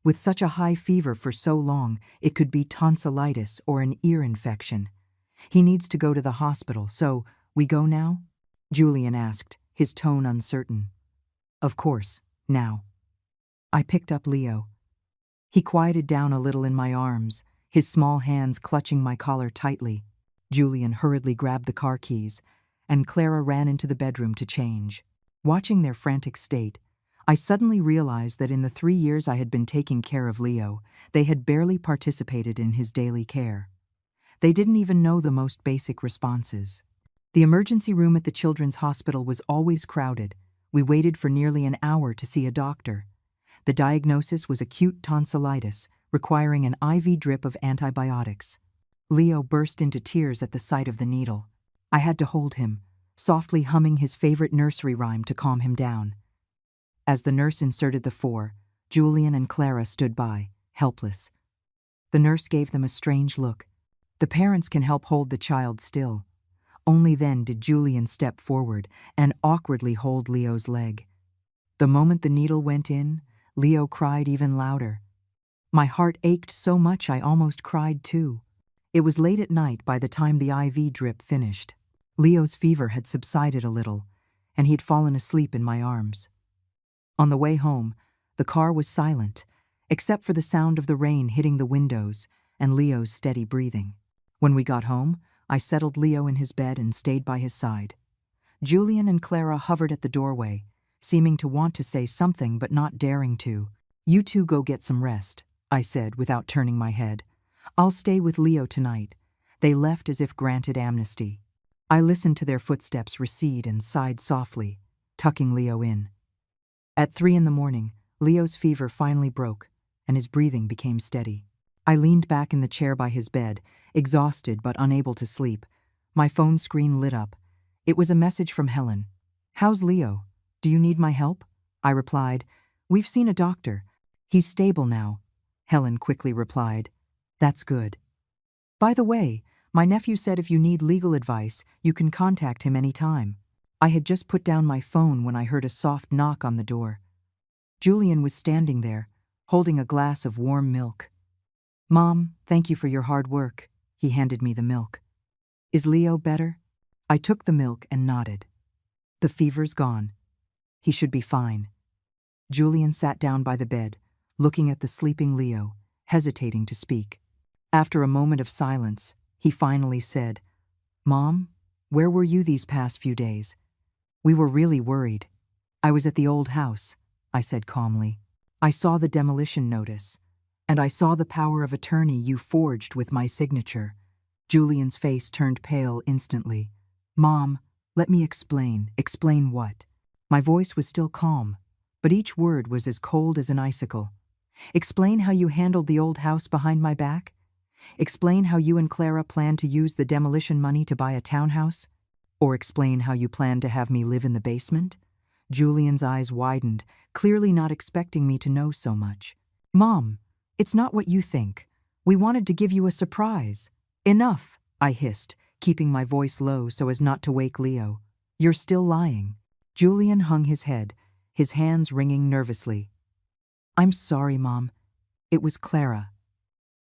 With such a high fever for so long, it could be tonsillitis or an ear infection. He needs to go to the hospital, so we go now? Julian asked, his tone uncertain. Of course, now. I picked up Leo. He quieted down a little in my arms, his small hands clutching my collar tightly. Julian hurriedly grabbed the car keys, and Clara ran into the bedroom to change. Watching their frantic state, I suddenly realized that in the 3 years I had been taking care of Leo, they had barely participated in his daily care. They didn't even know the most basic responses. The emergency room at the children's hospital was always crowded. We waited for nearly an hour to see a doctor. The diagnosis was acute tonsillitis, requiring an IV drip of antibiotics. Leo burst into tears at the sight of the needle. I had to hold him, softly humming his favorite nursery rhyme to calm him down. As the nurse inserted the 4, Julian and Clara stood by, helpless. The nurse gave them a strange look. The parents can help hold the child still. Only then did Julian step forward and awkwardly hold Leo's leg. The moment the needle went in, Leo cried even louder. My heart ached so much I almost cried too. It was late at night by the time the IV drip finished. Leo's fever had subsided a little, and he'd fallen asleep in my arms. On the way home, the car was silent, except for the sound of the rain hitting the windows and Leo's steady breathing. When we got home, I settled Leo in his bed and stayed by his side. Julian and Clara hovered at the doorway, seeming to want to say something but not daring to. You two go get some rest, I said without turning my head. I'll stay with Leo tonight. They left as if granted amnesty. I listened to their footsteps recede and sighed softly, tucking Leo in. At 3 in the morning, Leo's fever finally broke, and his breathing became steady. I leaned back in the chair by his bed, exhausted but unable to sleep. My phone screen lit up. It was a message from Helen. How's Leo? Do you need my help? I replied. We've seen a doctor. He's stable now. Helen quickly replied. That's good. By the way, my nephew said if you need legal advice, you can contact him any time. I had just put down my phone when I heard a soft knock on the door. Julian was standing there, holding a glass of warm milk. Mom, thank you for your hard work. He handed me the milk. Is Leo better? I took the milk and nodded. The fever's gone. He should be fine. Julian sat down by the bed, looking at the sleeping Leo, hesitating to speak. After a moment of silence, he finally said, Mom, where were you these past few days? We were really worried. I was at the old house, I said calmly. I saw the demolition notice, and I saw the power of attorney you forged with my signature. Julian's face turned pale instantly. Mom, let me explain. Explain what? My voice was still calm, but each word was as cold as an icicle. Explain how you handled the old house behind my back? Explain how you and Clara planned to use the demolition money to buy a townhouse? Or explain how you planned to have me live in the basement? Julian's eyes widened, clearly not expecting me to know so much. Mom, it's not what you think. We wanted to give you a surprise. Enough, I hissed, keeping my voice low so as not to wake Leo. You're still lying. Julian hung his head, his hands wringing nervously. I'm sorry, Mom. It was Clara.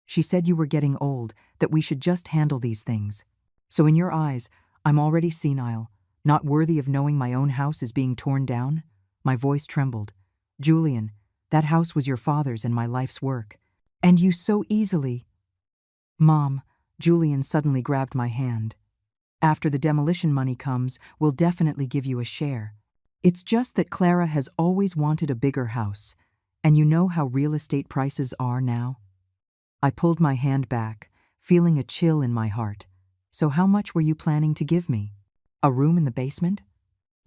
She said you were getting old, that we should just handle these things. So in your eyes, I'm already senile, not worthy of knowing my own house is being torn down? My voice trembled. Julian, that house was your father's and my life's work. And you so easily. Mom, Julian suddenly grabbed my hand. After the demolition money comes, we'll definitely give you a share. It's just that Clara has always wanted a bigger house, and you know how real estate prices are now? I pulled my hand back, feeling a chill in my heart. So how much were you planning to give me? A room in the basement?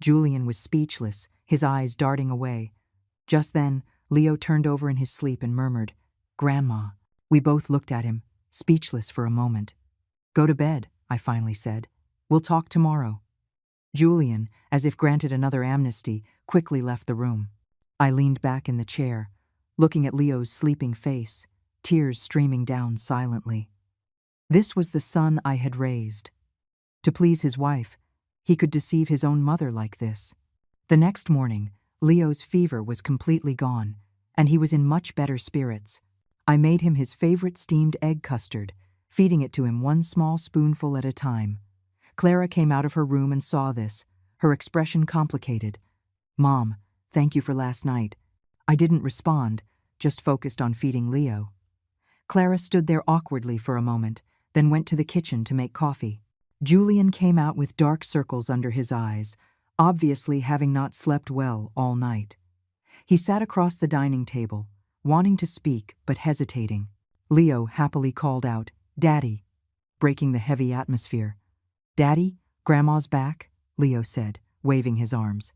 Julian was speechless, his eyes darting away. Just then, Leo turned over in his sleep and murmured, Grandma. We both looked at him, speechless for a moment. Go to bed, I finally said. We'll talk tomorrow. Julian, as if granted another amnesty, quickly left the room. I leaned back in the chair, looking at Leo's sleeping face, tears streaming down silently. This was the son I had raised. To please his wife, he could deceive his own mother like this. The next morning, Leo's fever was completely gone, and he was in much better spirits. I made him his favorite steamed egg custard, feeding it to him one small spoonful at a time. Clara came out of her room and saw this, her expression complicated. "Mom, thank you for last night." I didn't respond, just focused on feeding Leo. Clara stood there awkwardly for a moment, then went to the kitchen to make coffee. Julian came out with dark circles under his eyes, obviously having not slept well all night. He sat across the dining table, wanting to speak but hesitating. Leo happily called out, "Daddy," breaking the heavy atmosphere. "Daddy, Grandma's back," Leo said, waving his arms.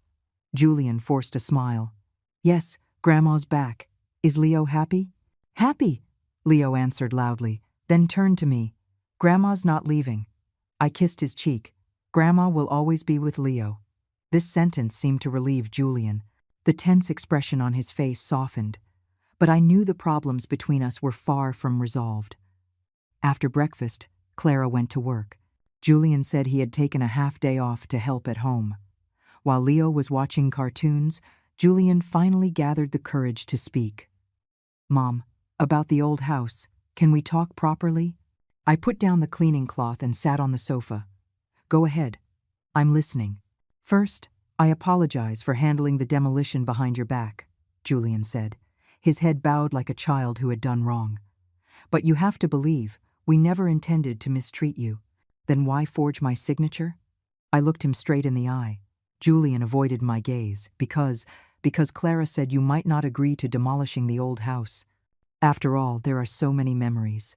Julian forced a smile. "Yes, Grandma's back. Is Leo happy?" "Happy," Leo answered loudly, then turned to me. "Grandma's not leaving." I kissed his cheek. "Grandma will always be with Leo." This sentence seemed to relieve Julian. The tense expression on his face softened. But I knew the problems between us were far from resolved. After breakfast, Clara went to work. Julian said he had taken a half-day off to help at home. While Leo was watching cartoons, Julian finally gathered the courage to speak. "Mom, about the old house, can we talk properly?" I put down the cleaning cloth and sat on the sofa. "Go ahead. I'm listening." "First, I apologize for handling the demolition behind your back," Julian said, his head bowed like a child who had done wrong. "But you have to believe, we never intended to mistreat you. Then why forge my signature?" I looked him straight in the eye. Julian avoided my gaze because Clara said you might not agree to demolishing the old house. After all, there are so many memories.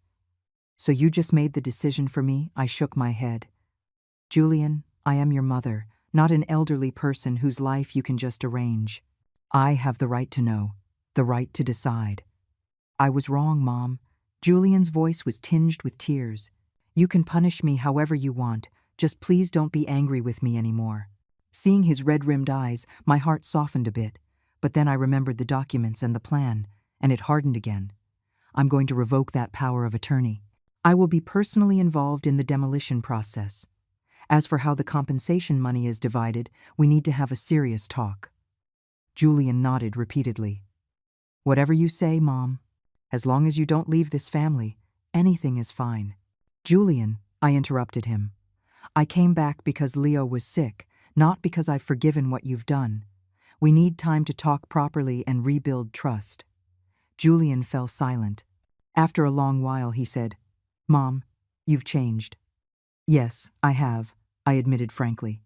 "So you just made the decision for me?" I shook my head. "Julian, I am your mother, not an elderly person whose life you can just arrange. I have the right to know, the right to decide." "I was wrong, Mom." Julian's voice was tinged with tears. "You can punish me however you want, just please don't be angry with me anymore." Seeing his red-rimmed eyes, my heart softened a bit, but then I remembered the documents and the plan, and it hardened again. "I'm going to revoke that power of attorney. I will be personally involved in the demolition process. As for how the compensation money is divided, we need to have a serious talk." Julian nodded repeatedly. "Whatever you say, Mom. As long as you don't leave this family, anything is fine." "Julian," I interrupted him. "I came back because Leo was sick, not because I've forgiven what you've done. We need time to talk properly and rebuild trust." Julian fell silent. After a long while, he said, "Mom, you've changed." "Yes, I have," I admitted frankly.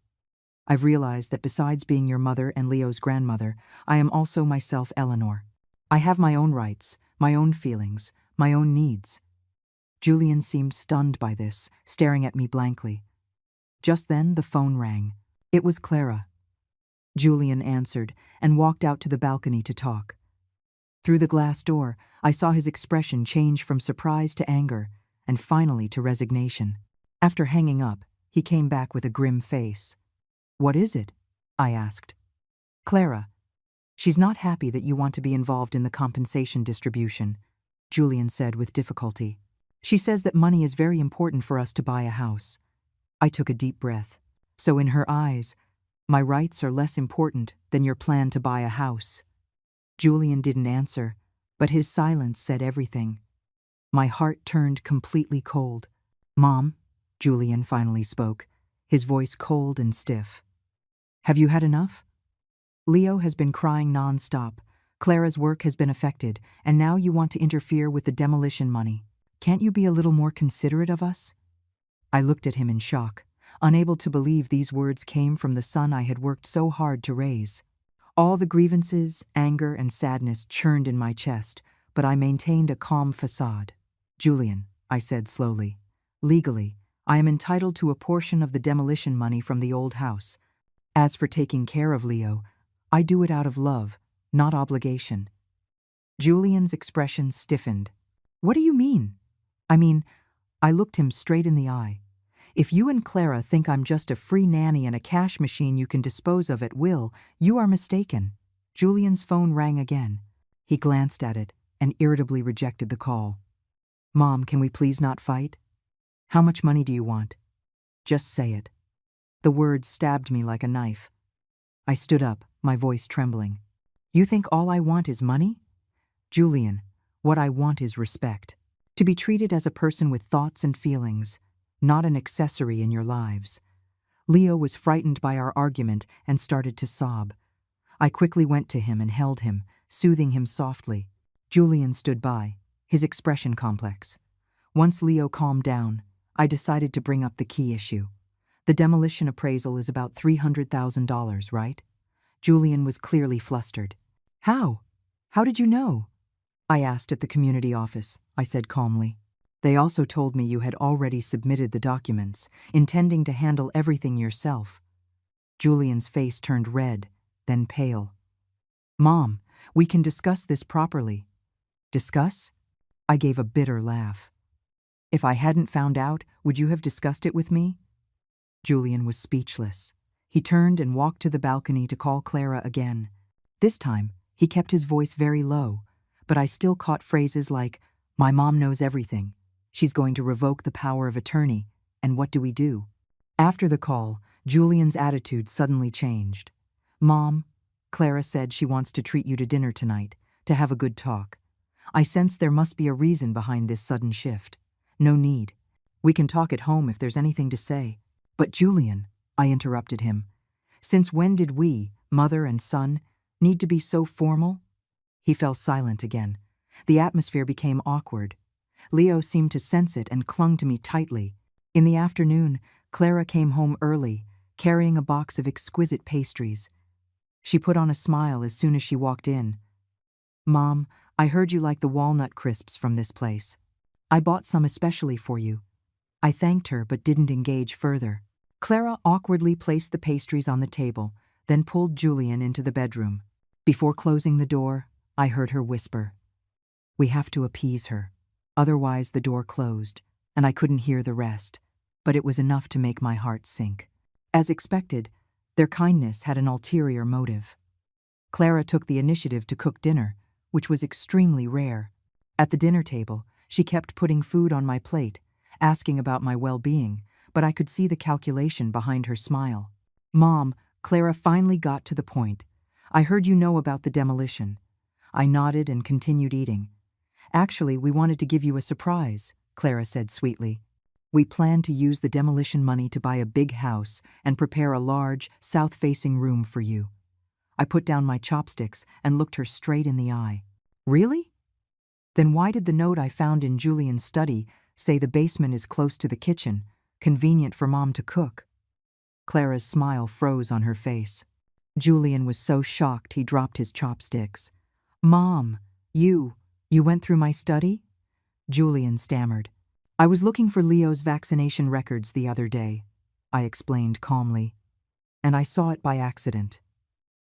"I've realized that besides being your mother and Leo's grandmother, I am also myself Eleanor. I have my own rights, my own feelings, my own needs." Julian seemed stunned by this, staring at me blankly. Just then, the phone rang. It was Clara. Julian answered and walked out to the balcony to talk. Through the glass door, I saw his expression change from surprise to anger, and finally to resignation. After hanging up, he came back with a grim face. "What is it?" I asked. "Clara. She's not happy that you want to be involved in the compensation distribution," Julian said with difficulty. "She says that money is very important for us to buy a house." I took a deep breath. So in her eyes, my rights are less important than your plan to buy a house. Julian didn't answer, but his silence said everything. My heart turned completely cold. "Mom," Julian finally spoke, his voice cold and stiff. "Have you had enough? Leo has been crying non-stop. Clara's work has been affected, and now you want to interfere with the demolition money. Can't you be a little more considerate of us?" I looked at him in shock, unable to believe these words came from the son I had worked so hard to raise. All the grievances, anger, and sadness churned in my chest, but I maintained a calm facade. "Julian," I said slowly, "legally, I am entitled to a portion of the demolition money from the old house. As for taking care of Leo, I do it out of love, not obligation." Julian's expression stiffened. "What do you mean?" I looked him straight in the eye. "If you and Clara think I'm just a free nanny and a cash machine you can dispose of at will, you are mistaken." Julian's phone rang again. He glanced at it and irritably rejected the call. "Mom, can we please not fight? How much money do you want? Just say it." The words stabbed me like a knife. I stood up, my voice trembling. "You think all I want is money? Julian, what I want is respect. To be treated as a person with thoughts and feelings, not an accessory in your lives. Leo was frightened by our argument and started to sob. I quickly went to him and held him, soothing him softly. Julian stood by, his expression complex. Once Leo calmed down, I decided to bring up the key issue. The demolition appraisal is about $300,000, right? Julian was clearly flustered. How? How did you know? I asked at the community office, I said calmly. They also told me you had already submitted the documents, intending to handle everything yourself. Julian's face turned red, then pale. Mom, we can discuss this properly. Discuss? I gave a bitter laugh. If I hadn't found out, would you have discussed it with me? Julian was speechless. He turned and walked to the balcony to call Clara again. This time, he kept his voice very low, but I still caught phrases like, "My mom knows everything. She's going to revoke the power of attorney, and what do we do?" After the call, Julian's attitude suddenly changed. "Mom, Clara said she wants to treat you to dinner tonight, to have a good talk. I sense there must be a reason behind this sudden shift. No need. We can talk at home if there's anything to say." "But Julian," I interrupted him, "since when did we, mother and son, need to be so formal?" He fell silent again. The atmosphere became awkward. Leo seemed to sense it and clung to me tightly. In the afternoon, Clara came home early, carrying a box of exquisite pastries. She put on a smile as soon as she walked in. "Mom, I heard you like the walnut crisps from this place. I bought some especially for you." I thanked her but didn't engage further. Clara awkwardly placed the pastries on the table, then pulled Julian into the bedroom. Before closing the door, I heard her whisper, "We have to appease her." Otherwise the door closed, and I couldn't hear the rest, but it was enough to make my heart sink. As expected, their kindness had an ulterior motive. Clara took the initiative to cook dinner, which was extremely rare. At the dinner table, she kept putting food on my plate, asking about my well-being, but I could see the calculation behind her smile. "Mom," Clara finally got to the point. "I heard you know about the demolition." I nodded and continued eating. "Actually, we wanted to give you a surprise," Clara said sweetly. "We plan to use the demolition money to buy a big house and prepare a large, south-facing room for you." I put down my chopsticks and looked her straight in the eye. "Really? Then why did the note I found in Julian's study say the basement is close to the kitchen, convenient for Mom to cook?" Clara's smile froze on her face. Julian was so shocked he dropped his chopsticks. "Mom, you went through my study?" Julian stammered. "I was looking for Leo's vaccination records the other day," I explained calmly, "and I saw it by accident."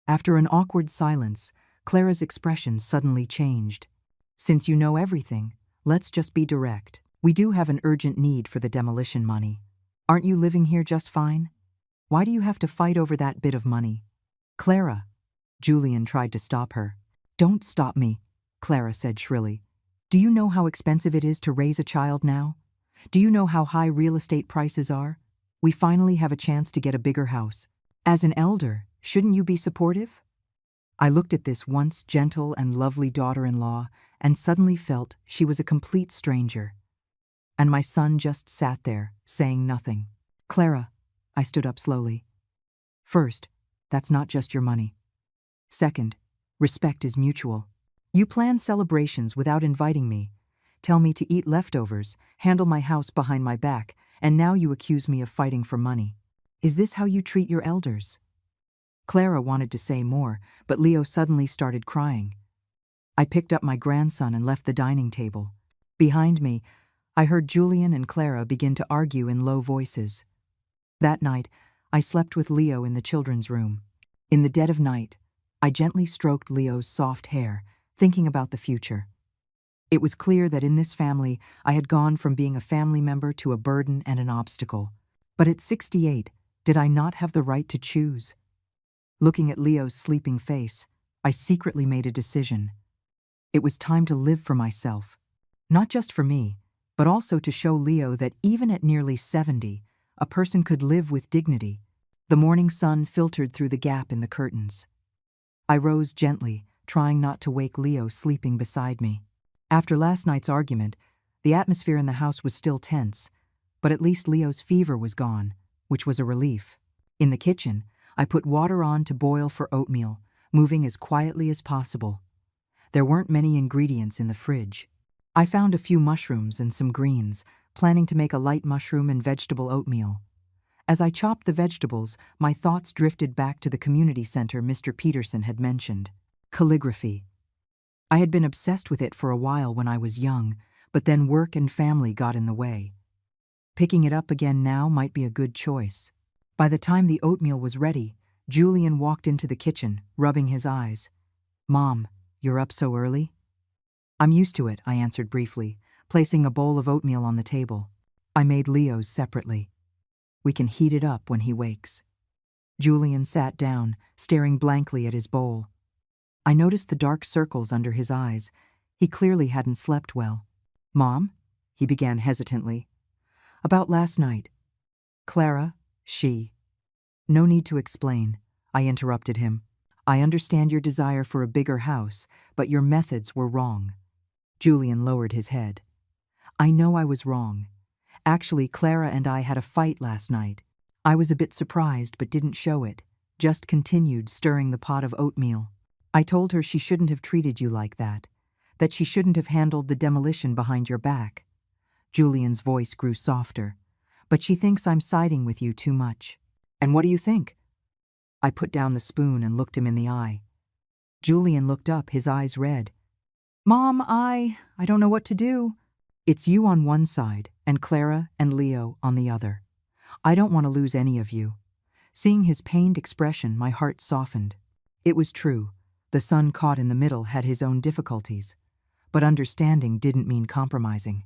After an awkward silence, Clara's expression suddenly changed. "Since you know everything, let's just be direct. We do have an urgent need for the demolition money. Aren't you living here just fine? Why do you have to fight over that bit of money?" "Clara," Julian tried to stop her. "Don't stop me," Clara said shrilly. "Do you know how expensive it is to raise a child now? Do you know how high real estate prices are? We finally have a chance to get a bigger house. As an elder, shouldn't you be supportive?" I looked at this once gentle and lovely daughter-in-law and suddenly felt she was a complete stranger. And my son just sat there, saying nothing. "Clara," I stood up slowly. "First, that's not just your money. Second, respect is mutual. You plan celebrations without inviting me, tell me to eat leftovers, handle my house behind my back, and now you accuse me of fighting for money. Is this how you treat your elders?" Clara wanted to say more, but Leo suddenly started crying. I picked up my grandson and left the dining table. Behind me, I heard Julian and Clara begin to argue in low voices. That night, I slept with Leo in the children's room. In the dead of night, I gently stroked Leo's soft hair, thinking about the future. It was clear that in this family, I had gone from being a family member to a burden and an obstacle. But at 68, did I not have the right to choose? Looking at Leo's sleeping face, I secretly made a decision. It was time to live for myself. Not just for me, but also to show Leo that even at nearly 70, a person could live with dignity. The morning sun filtered through the gap in the curtains. I rose gently, trying not to wake Leo sleeping beside me. After last night's argument, the atmosphere in the house was still tense, but at least Leo's fever was gone, which was a relief. In the kitchen, I put water on to boil for oatmeal, moving as quietly as possible. There weren't many ingredients in the fridge. I found a few mushrooms and some greens, planning to make a light mushroom and vegetable oatmeal. As I chopped the vegetables, my thoughts drifted back to the community center Mr. Peterson had mentioned. Calligraphy. I had been obsessed with it for a while when I was young, but then work and family got in the way. Picking it up again now might be a good choice. By the time the oatmeal was ready, Julian walked into the kitchen, rubbing his eyes. "Mom, you're up so early?" "I'm used to it," I answered briefly, placing a bowl of oatmeal on the table. I made Leo's separately. "We can heat it up when he wakes." Julian sat down, staring blankly at his bowl. I noticed the dark circles under his eyes. He clearly hadn't slept well. "Mom?" he began hesitantly. "About last night. Clara, she—" "No need to explain," I interrupted him. "I understand your desire for a bigger house, but your methods were wrong." Julian lowered his head. "I know I was wrong. Actually, Clara and I had a fight last night. I was a bit surprised but didn't show it, just continued stirring the pot of oatmeal. I told her she shouldn't have treated you like that she shouldn't have handled the demolition behind your back." Julian's voice grew softer. "But she thinks I'm siding with you too much." "And what do you think?" I put down the spoon and looked him in the eye. Julian looked up, his eyes red. "Mom, I don't know what to do." "It's you on one side, and Clara and Leo on the other. I don't want to lose any of you." Seeing his pained expression, my heart softened. It was true. The son caught in the middle had his own difficulties. But understanding didn't mean compromising.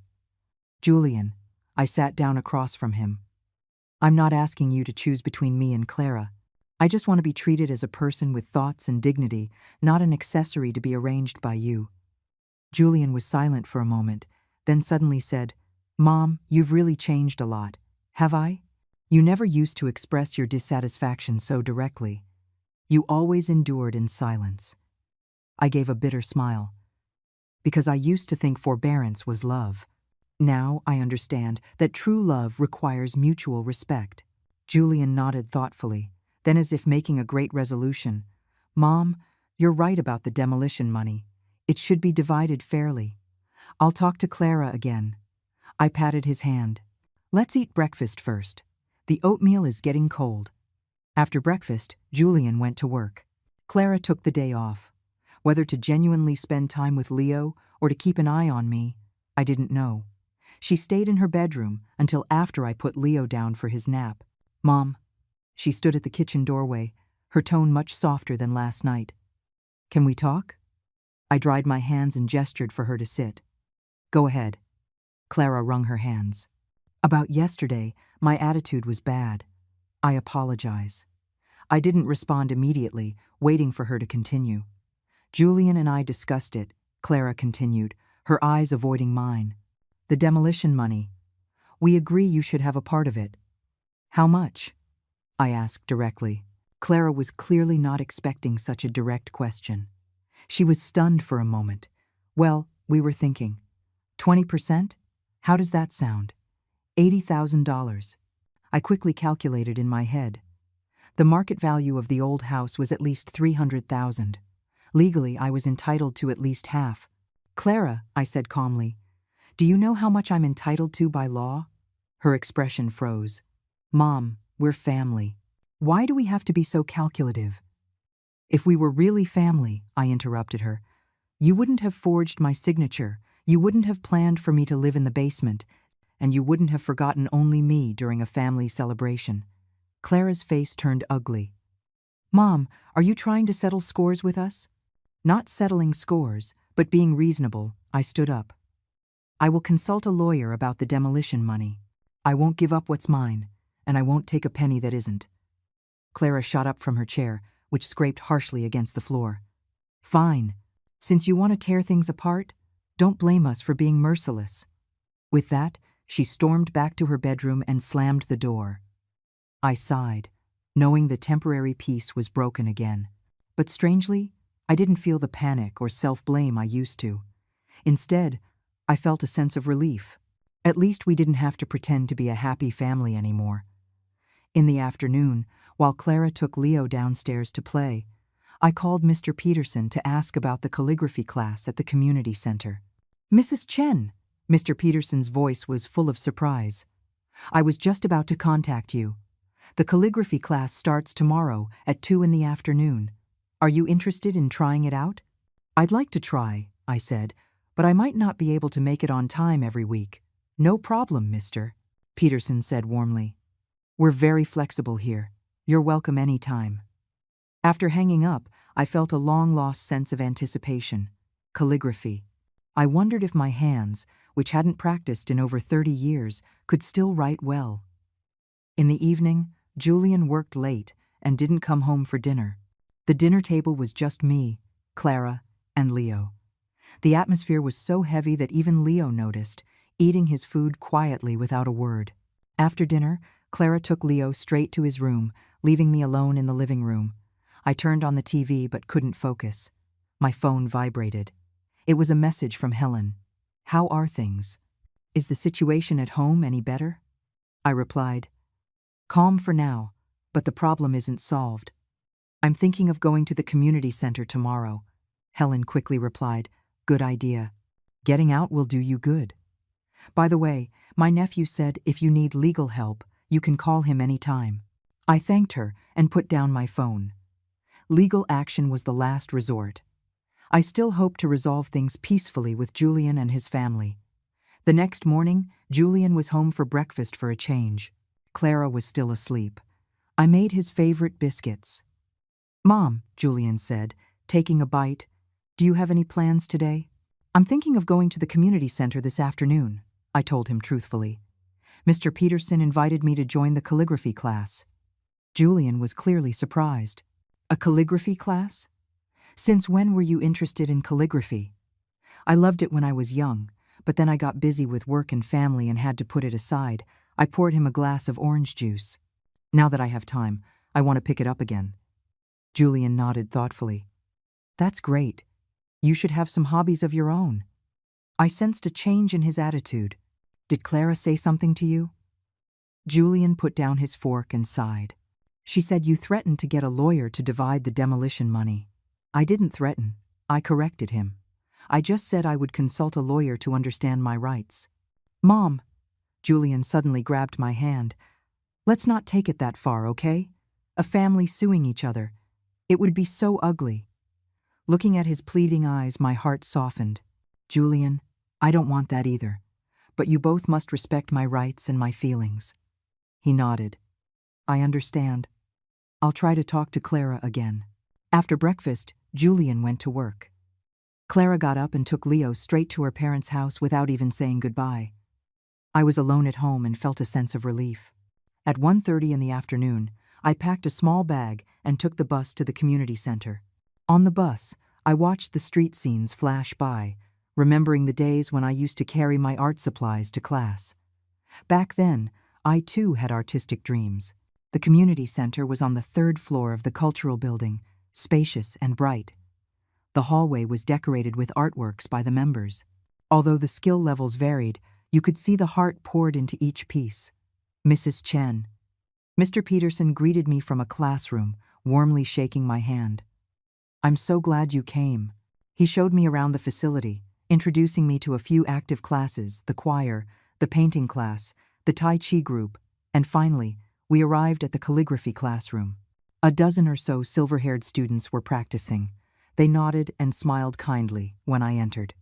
"Julian," I sat down across from him. "I'm not asking you to choose between me and Clara. I just want to be treated as a person with thoughts and dignity, not an accessory to be arranged by you." Julian was silent for a moment, then suddenly said, "Mom, you've really changed a lot. Have I? You never used to express your dissatisfaction so directly. You always endured in silence." I gave a bitter smile. "Because I used to think forbearance was love. Now I understand that true love requires mutual respect." Julian nodded thoughtfully, then as if making a great resolution. "Mom, you're right about the demolition money. It should be divided fairly. I'll talk to Clara again." I patted his hand. "Let's eat breakfast first. The oatmeal is getting cold." After breakfast, Julian went to work. Clara took the day off. Whether to genuinely spend time with Leo or to keep an eye on me, I didn't know. She stayed in her bedroom until after I put Leo down for his nap. "Mom." She stood at the kitchen doorway, her tone much softer than last night. "Can we talk?" I dried my hands and gestured for her to sit. "Go ahead." Clara wrung her hands. "About yesterday, my attitude was bad. I apologize." I didn't respond immediately, waiting for her to continue. "Julian and I discussed it," Clara continued, her eyes avoiding mine. "The demolition money. We agree you should have a part of it." "How much?" I asked directly. Clara was clearly not expecting such a direct question. She was stunned for a moment. "Well, we were thinking. 20%? How does that sound?" $80,000. I quickly calculated in my head. The market value of the old house was at least $300,000. Legally, I was entitled to at least half. "Clara," I said calmly, "do you know how much I'm entitled to by law?" Her expression froze. "Mom, we're family. Why do we have to be so calculative?" "If we were really family," I interrupted her, "you wouldn't have forged my signature, you wouldn't have planned for me to live in the basement, and you wouldn't have forgotten only me during a family celebration." Clara's face turned ugly. "Mom, are you trying to settle scores with us?" Not settling scores, but being reasonable, I stood up. "I will consult a lawyer about the demolition money. I won't give up what's mine, and I won't take a penny that isn't." Clara shot up from her chair, which scraped harshly against the floor. "Fine. Since you want to tear things apart, don't blame us for being merciless." With that, she stormed back to her bedroom and slammed the door. I sighed, knowing the temporary peace was broken again. But strangely, I didn't feel the panic or self-blame I used to. Instead, I felt a sense of relief. At least we didn't have to pretend to be a happy family anymore. In the afternoon, while Clara took Leo downstairs to play, I called Mr. Peterson to ask about the calligraphy class at the community center. "Mrs. Chen," Mr. Peterson's voice was full of surprise. "I was just about to contact you. The calligraphy class starts tomorrow at 2 in the afternoon. Are you interested in trying it out?" "I'd like to try," I said, "but I might not be able to make it on time every week." "No problem, Mr. Peterson said warmly. "We're very flexible here. You're welcome any time." After hanging up, I felt a long-lost sense of anticipation. Calligraphy. I wondered if my hands, which hadn't practiced in over 30 years, could still write well. In the evening, Julian worked late and didn't come home for dinner. The dinner table was just me, Clara, and Leo. The atmosphere was so heavy that even Leo noticed, eating his food quietly without a word. After dinner, Clara took Leo straight to his room, leaving me alone in the living room. I turned on the TV but couldn't focus. My phone vibrated. It was a message from Helen. "How are things? Is the situation at home any better?" I replied, "Calm for now, but the problem isn't solved. I'm thinking of going to the community center tomorrow." Helen quickly replied, "Good idea. Getting out will do you good. By the way, my nephew said if you need legal help, you can call him anytime." I thanked her and put down my phone. Legal action was the last resort. I still hoped to resolve things peacefully with Julian and his family. The next morning, Julian was home for breakfast for a change. Clara was still asleep. I made his favorite biscuits. "Mom," Julian said, taking a bite, "do you have any plans today?" "I'm thinking of going to the community center this afternoon," I told him truthfully. "Mr. Peterson invited me to join the calligraphy class." Julian was clearly surprised. "A calligraphy class? Since when were you interested in calligraphy?" "I loved it when I was young, but then I got busy with work and family and had to put it aside." I poured him a glass of orange juice. "Now that I have time, I want to pick it up again." Julian nodded thoughtfully. "That's great. You should have some hobbies of your own." I sensed a change in his attitude. "Did Clara say something to you?" Julian put down his fork and sighed. "She said you threatened to get a lawyer to divide the demolition money." "I didn't threaten. I corrected him. I just said I would consult a lawyer to understand my rights." "Mom," Julian suddenly grabbed my hand, "let's not take it that far, okay? A family suing each other. It would be so ugly." Looking at his pleading eyes, my heart softened. "Julian, I don't want that either. But you both must respect my rights and my feelings." He nodded. "I understand. I'll try to talk to Clara again." After breakfast, Julian went to work. Clara got up and took Leo straight to her parents' house without even saying goodbye. I was alone at home and felt a sense of relief. At 1:30 in the afternoon, I packed a small bag and took the bus to the community center. On the bus, I watched the street scenes flash by, remembering the days when I used to carry my art supplies to class. Back then, I too had artistic dreams. The community center was on the 3rd floor of the cultural building, spacious and bright. The hallway was decorated with artworks by the members. Although the skill levels varied, you could see the heart poured into each piece. "Mrs. Chen." Mr. Peterson greeted me from a classroom, warmly shaking my hand. "I'm so glad you came." He showed me around the facility, introducing me to a few active classes, the choir, the painting class, the Tai Chi group, and finally, we arrived at the calligraphy classroom. A dozen or so silver-haired students were practicing. They nodded and smiled kindly when I entered.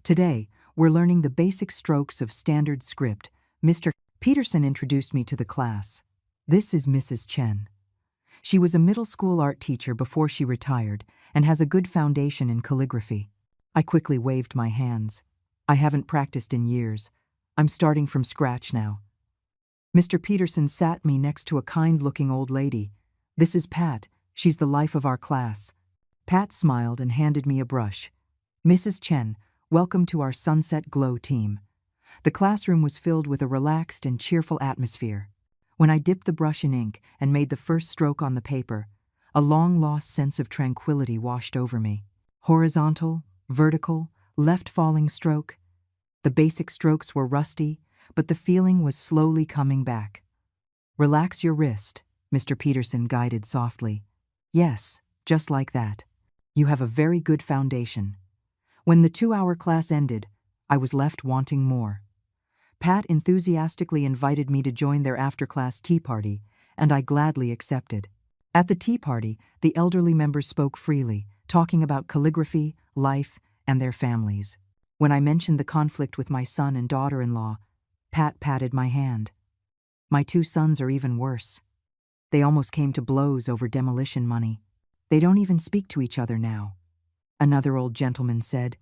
"Today, we're learning the basic strokes of standard script." Mr. Peterson introduced me to the class. "This is Mrs. Chen. She was a middle school art teacher before she retired and has a good foundation in calligraphy." I quickly waved my hands. "I haven't practiced in years. I'm starting from scratch now." Mr. Peterson sat me next to a kind-looking old lady. "This is Pat. She's the life of our class." Pat smiled and handed me a brush. "Mrs. Chen, welcome to our Sunset Glow team." The classroom was filled with a relaxed and cheerful atmosphere. When I dipped the brush in ink and made the first stroke on the paper, A long-lost sense of tranquility washed over me. Horizontal, vertical, left-falling stroke. The basic strokes were rusty, but the feeling was slowly coming back. "Relax your wrist," Mr. Peterson guided softly. "Yes, just like that. You have a very good foundation." When the 2-hour class ended, I was left wanting more. Pat enthusiastically invited me to join their after-class tea party, and I gladly accepted. At the tea party, the elderly members spoke freely, talking about calligraphy, life, and their families. When I mentioned the conflict with my son and daughter-in-law, Pat patted my hand. "My 2 sons are even worse. They almost came to blows over demolition money. They don't even speak to each other now." Another old gentleman said,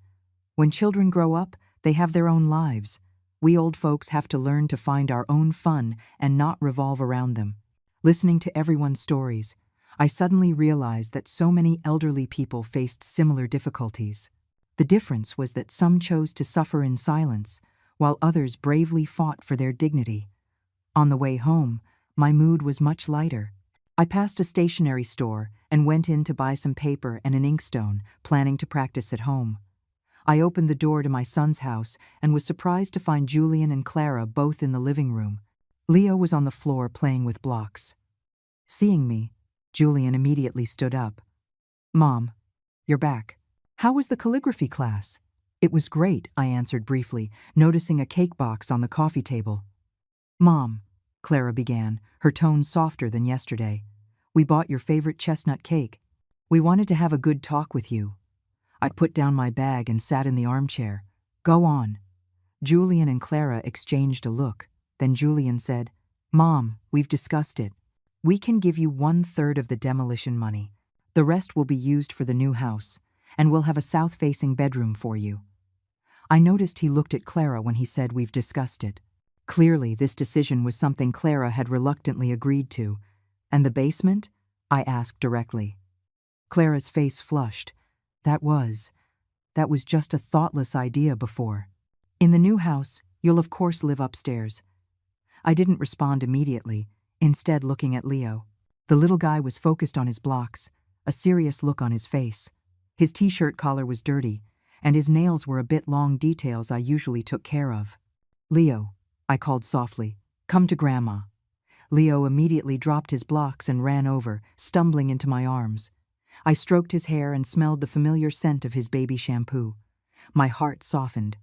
"When children grow up, they have their own lives. We old folks have to learn to find our own fun and not revolve around them." Listening to everyone's stories, I suddenly realized that so many elderly people faced similar difficulties. The difference was that some chose to suffer in silence, while others bravely fought for their dignity. On the way home, my mood was much lighter. I passed a stationery store and went in to buy some paper and an inkstone, planning to practice at home. I opened the door to my son's house and was surprised to find Julian and Clara both in the living room. Leo was on the floor playing with blocks. Seeing me, Julian immediately stood up. "Mom, you're back. How was the calligraphy class?" "It was great," I answered briefly, noticing a cake box on the coffee table. "Mom," Clara began, her tone softer than yesterday, "we bought your favorite chestnut cake. We wanted to have a good talk with you." I put down my bag and sat in the armchair. "Go on." Julian and Clara exchanged a look. Then Julian said, "Mom, we've discussed it. We can give you 1/3 of the demolition money. The rest will be used for the new house, and we'll have a south-facing bedroom for you." I noticed he looked at Clara when he said we've discussed it. Clearly, this decision was something Clara had reluctantly agreed to. "And the basement?" I asked directly. Clara's face flushed. That was just a thoughtless idea before. "In the new house, you'll of course live upstairs." I didn't respond immediately, instead looking at Leo. The little guy was focused on his blocks, a serious look on his face. His t-shirt collar was dirty, and his nails were a bit long, details I usually took care of. "Leo," I called softly, "come to Grandma." Leo immediately dropped his blocks and ran over, stumbling into my arms. I stroked his hair and smelled the familiar scent of his baby shampoo. My heart softened.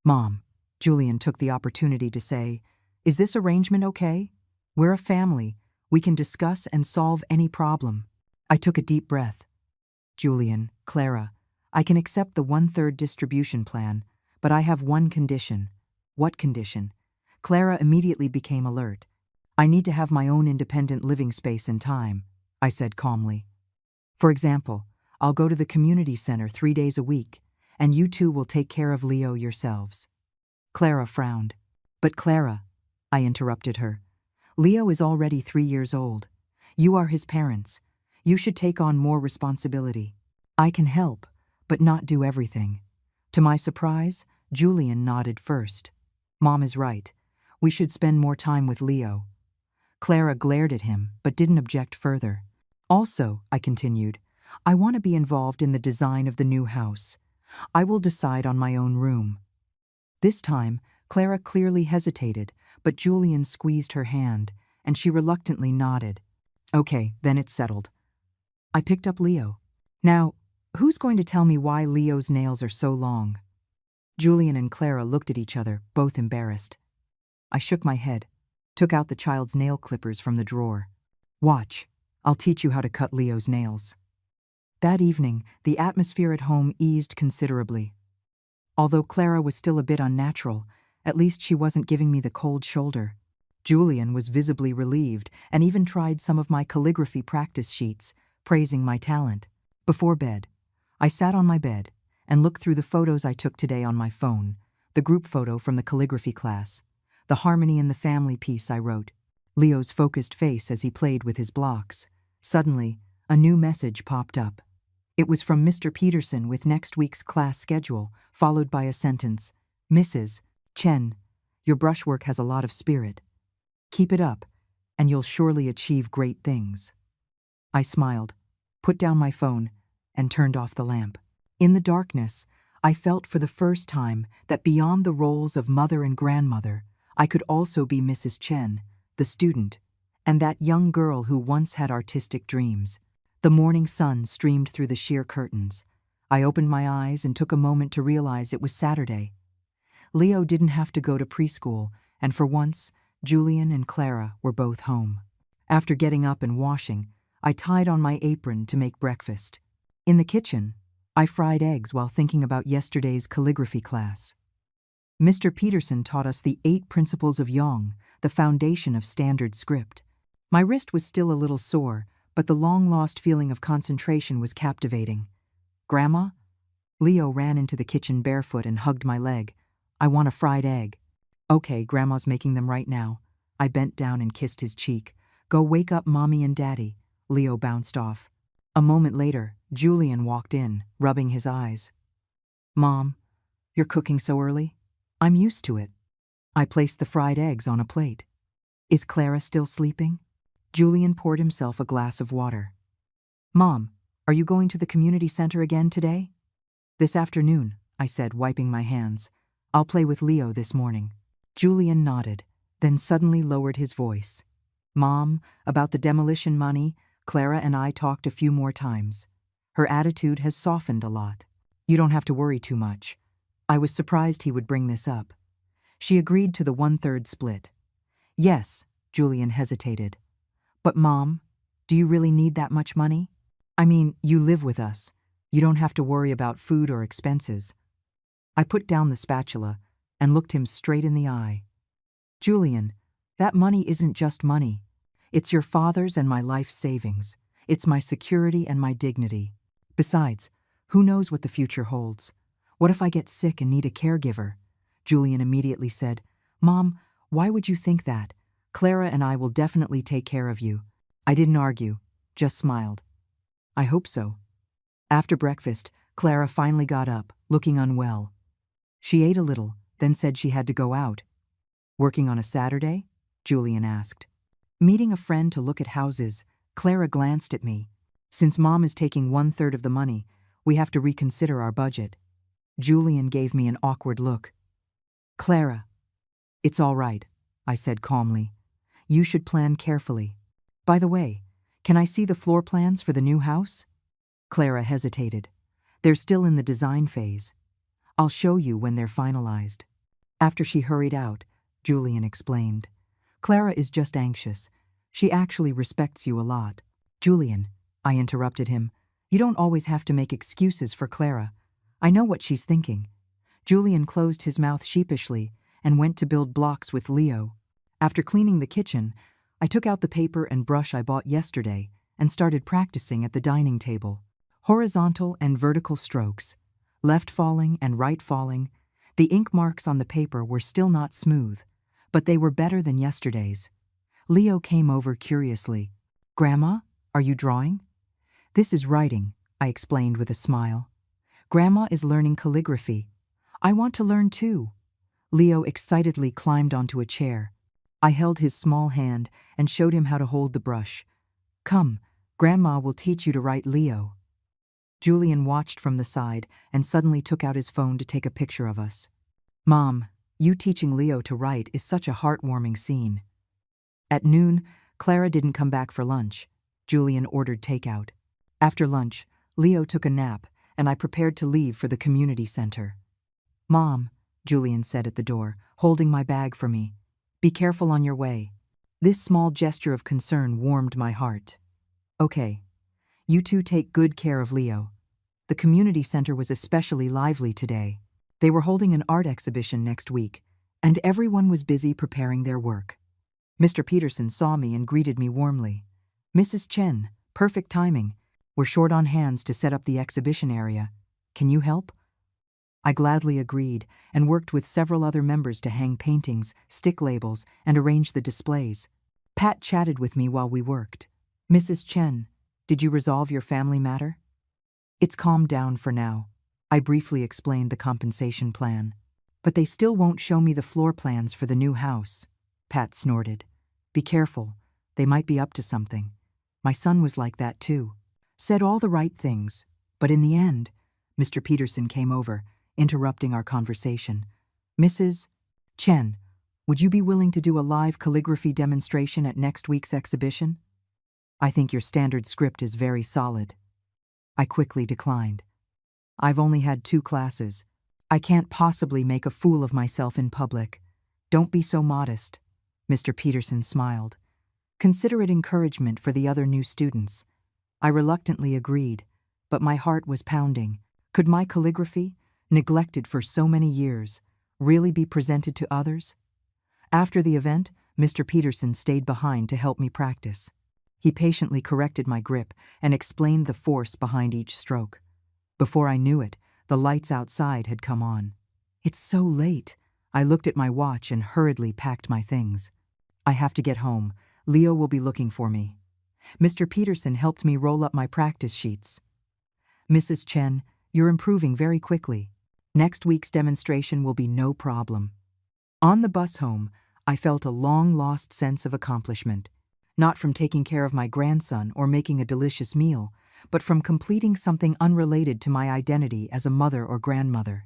"Mom," Julian took the opportunity to say, "is this arrangement okay? We're a family. We can discuss and solve any problem." I took a deep breath. "Julian, Clara, I can accept the 1/3 distribution plan, but I have one condition." "What condition?" Clara immediately became alert. "I need to have my own independent living space and time," I said calmly. "For example, I'll go to the community center 3 days a week, and you two will take care of Leo yourselves." Clara frowned. "But Clara," I interrupted her, "Leo is already 3 years old. You are his parents. You should take on more responsibility." "I can help, but not do everything." To my surprise, Julian nodded first. "Mom is right. We should spend more time with Leo." Clara glared at him, but didn't object further. "Also," I continued, "I want to be involved in the design of the new house. I will decide on my own room." This time, Clara clearly hesitated, but Julian squeezed her hand, and she reluctantly nodded. "Okay, then it's settled." I picked up Leo. "Now, who's going to tell me why Leo's nails are so long?" Julian and Clara looked at each other, both embarrassed. I shook my head, took out the child's nail clippers from the drawer. "Watch, I'll teach you how to cut Leo's nails." That evening, the atmosphere at home eased considerably. Although Clara was still a bit unnatural, at least she wasn't giving me the cold shoulder. Julian was visibly relieved and even tried some of my calligraphy practice sheets, praising my talent. Before bed, I sat on my bed and looked through the photos I took today on my phone, the group photo from the calligraphy class, the Harmony in the Family piece I wrote, Leo's focused face as he played with his blocks. Suddenly, a new message popped up. It was from Mr. Peterson with next week's class schedule, followed by a sentence, "Mrs. Chen, your brushwork has a lot of spirit. Keep it up, and you'll surely achieve great things." I smiled. put down my phone, and turned off the lamp. In the darkness, I felt for the first time that beyond the roles of mother and grandmother, I could also be Mrs. Chen, the student, and that young girl who once had artistic dreams. The morning sun streamed through the sheer curtains. I opened my eyes and took a moment to realize it was Saturday. Leo didn't have to go to preschool, and for once, Julian and Clara were both home. After getting up and washing, I tied on my apron to make breakfast. In the kitchen, I fried eggs while thinking about yesterday's calligraphy class. Mr. Peterson taught us the 8 principles of Yong, the foundation of standard script. My wrist was still a little sore, but the long-lost feeling of concentration was captivating. "Grandma?" Leo ran into the kitchen barefoot and hugged my leg. "I want a fried egg." "Okay, Grandma's making them right now." I bent down and kissed his cheek. "Go wake up Mommy and Daddy." Leo bounced off. A moment later, Julian walked in, rubbing his eyes. "Mom, you're cooking so early?" "I'm used to it." I placed the fried eggs on a plate. "Is Clara still sleeping?" Julian poured himself a glass of water. "Mom, are you going to the community center again today?" "This afternoon," I said, wiping my hands. "I'll play with Leo this morning." Julian nodded, then suddenly lowered his voice. "Mom, about the demolition money, Clara and I talked a few more times. Her attitude has softened a lot. You don't have to worry too much." I was surprised he would bring this up. She agreed to the 1/3 split. "Yes," Julian hesitated. "But Mom, do you really need that much money? I mean, you live with us. You don't have to worry about food or expenses." I put down the spatula and looked him straight in the eye. "Julian, that money isn't just money. It's your father's and my life savings. It's my security and my dignity. Besides, who knows what the future holds? What if I get sick and need a caregiver?" Julian immediately said, "Mom, why would you think that? Clara and I will definitely take care of you." I didn't argue, just smiled. "I hope so." After breakfast, Clara finally got up, looking unwell. She ate a little, then said she had to go out. "Working on a Saturday?" Julian asked. Meeting a friend to look at houses, Clara glanced at me. "Since Mom is taking 1/3 of the money, we have to reconsider our budget." Julian gave me an awkward look. "Clara." "It's all right," I said calmly. "You should plan carefully. By the way, can I see the floor plans for the new house?" Clara hesitated. "They're still in the design phase. I'll show you when they're finalized." After she hurried out, Julian explained. "Clara is just anxious. She actually respects you a lot." "Julian," I interrupted him, "you don't always have to make excuses for Clara. I know what she's thinking." Julian closed his mouth sheepishly and went to build blocks with Leo. After cleaning the kitchen, I took out the paper and brush I bought yesterday and started practicing at the dining table. Horizontal and vertical strokes, left falling and right falling. The ink marks on the paper were still not smooth, but they were better than yesterday's. Leo came over curiously. "Grandma, are you drawing?" "This is writing," I explained with a smile. "Grandma is learning calligraphy. I want to learn too." Leo excitedly climbed onto a chair. I held his small hand and showed him how to hold the brush. "Come, Grandma will teach you to write Leo." Julian watched from the side and suddenly took out his phone to take a picture of us. "Mom, you teaching Leo to write is such a heartwarming scene." At noon, Clara didn't come back for lunch. Julian ordered takeout. After lunch, Leo took a nap, and I prepared to leave for the community center. "Mom," Julian said at the door, holding my bag for me, "be careful on your way." This small gesture of concern warmed my heart. "Okay. You two take good care of Leo." The community center was especially lively today. They were holding an art exhibition next week, and everyone was busy preparing their work. Mr. Peterson saw me and greeted me warmly. "Mrs. Chen, perfect timing. We're short on hands to set up the exhibition area. Can you help?" I gladly agreed and worked with several other members to hang paintings, stick labels, and arrange the displays. Pat chatted with me while we worked. "Mrs. Chen, did you resolve your family matter?" "It's calmed down for now." I briefly explained the compensation plan. "But they still won't show me the floor plans for the new house." Pat snorted. "Be careful. They might be up to something. My son was like that too." said all the right things, but in the end, Mr. Peterson came over, interrupting our conversation. Mrs. Chen, would you be willing to do a live calligraphy demonstration at next week's exhibition? I think your standard script is very solid. I quickly declined. I've only had 2 classes. I can't possibly make a fool of myself in public. Don't be so modest. Mr. Peterson smiled. Consider it encouragement for the other new students. I reluctantly agreed, but my heart was pounding. Could my calligraphy, neglected for so many years, really be presented to others? After the event, Mr. Peterson stayed behind to help me practice. He patiently corrected my grip and explained the force behind each stroke. Before I knew it, the lights outside had come on. It's so late. I looked at my watch and hurriedly packed my things. I have to get home. Leo will be looking for me. Mr. Peterson helped me roll up my practice sheets. Mrs. Chen, you're improving very quickly. Next week's demonstration will be no problem. On the bus home, I felt a long-lost sense of accomplishment, not from taking care of my grandson or making a delicious meal, but from completing something unrelated to my identity as a mother or grandmother.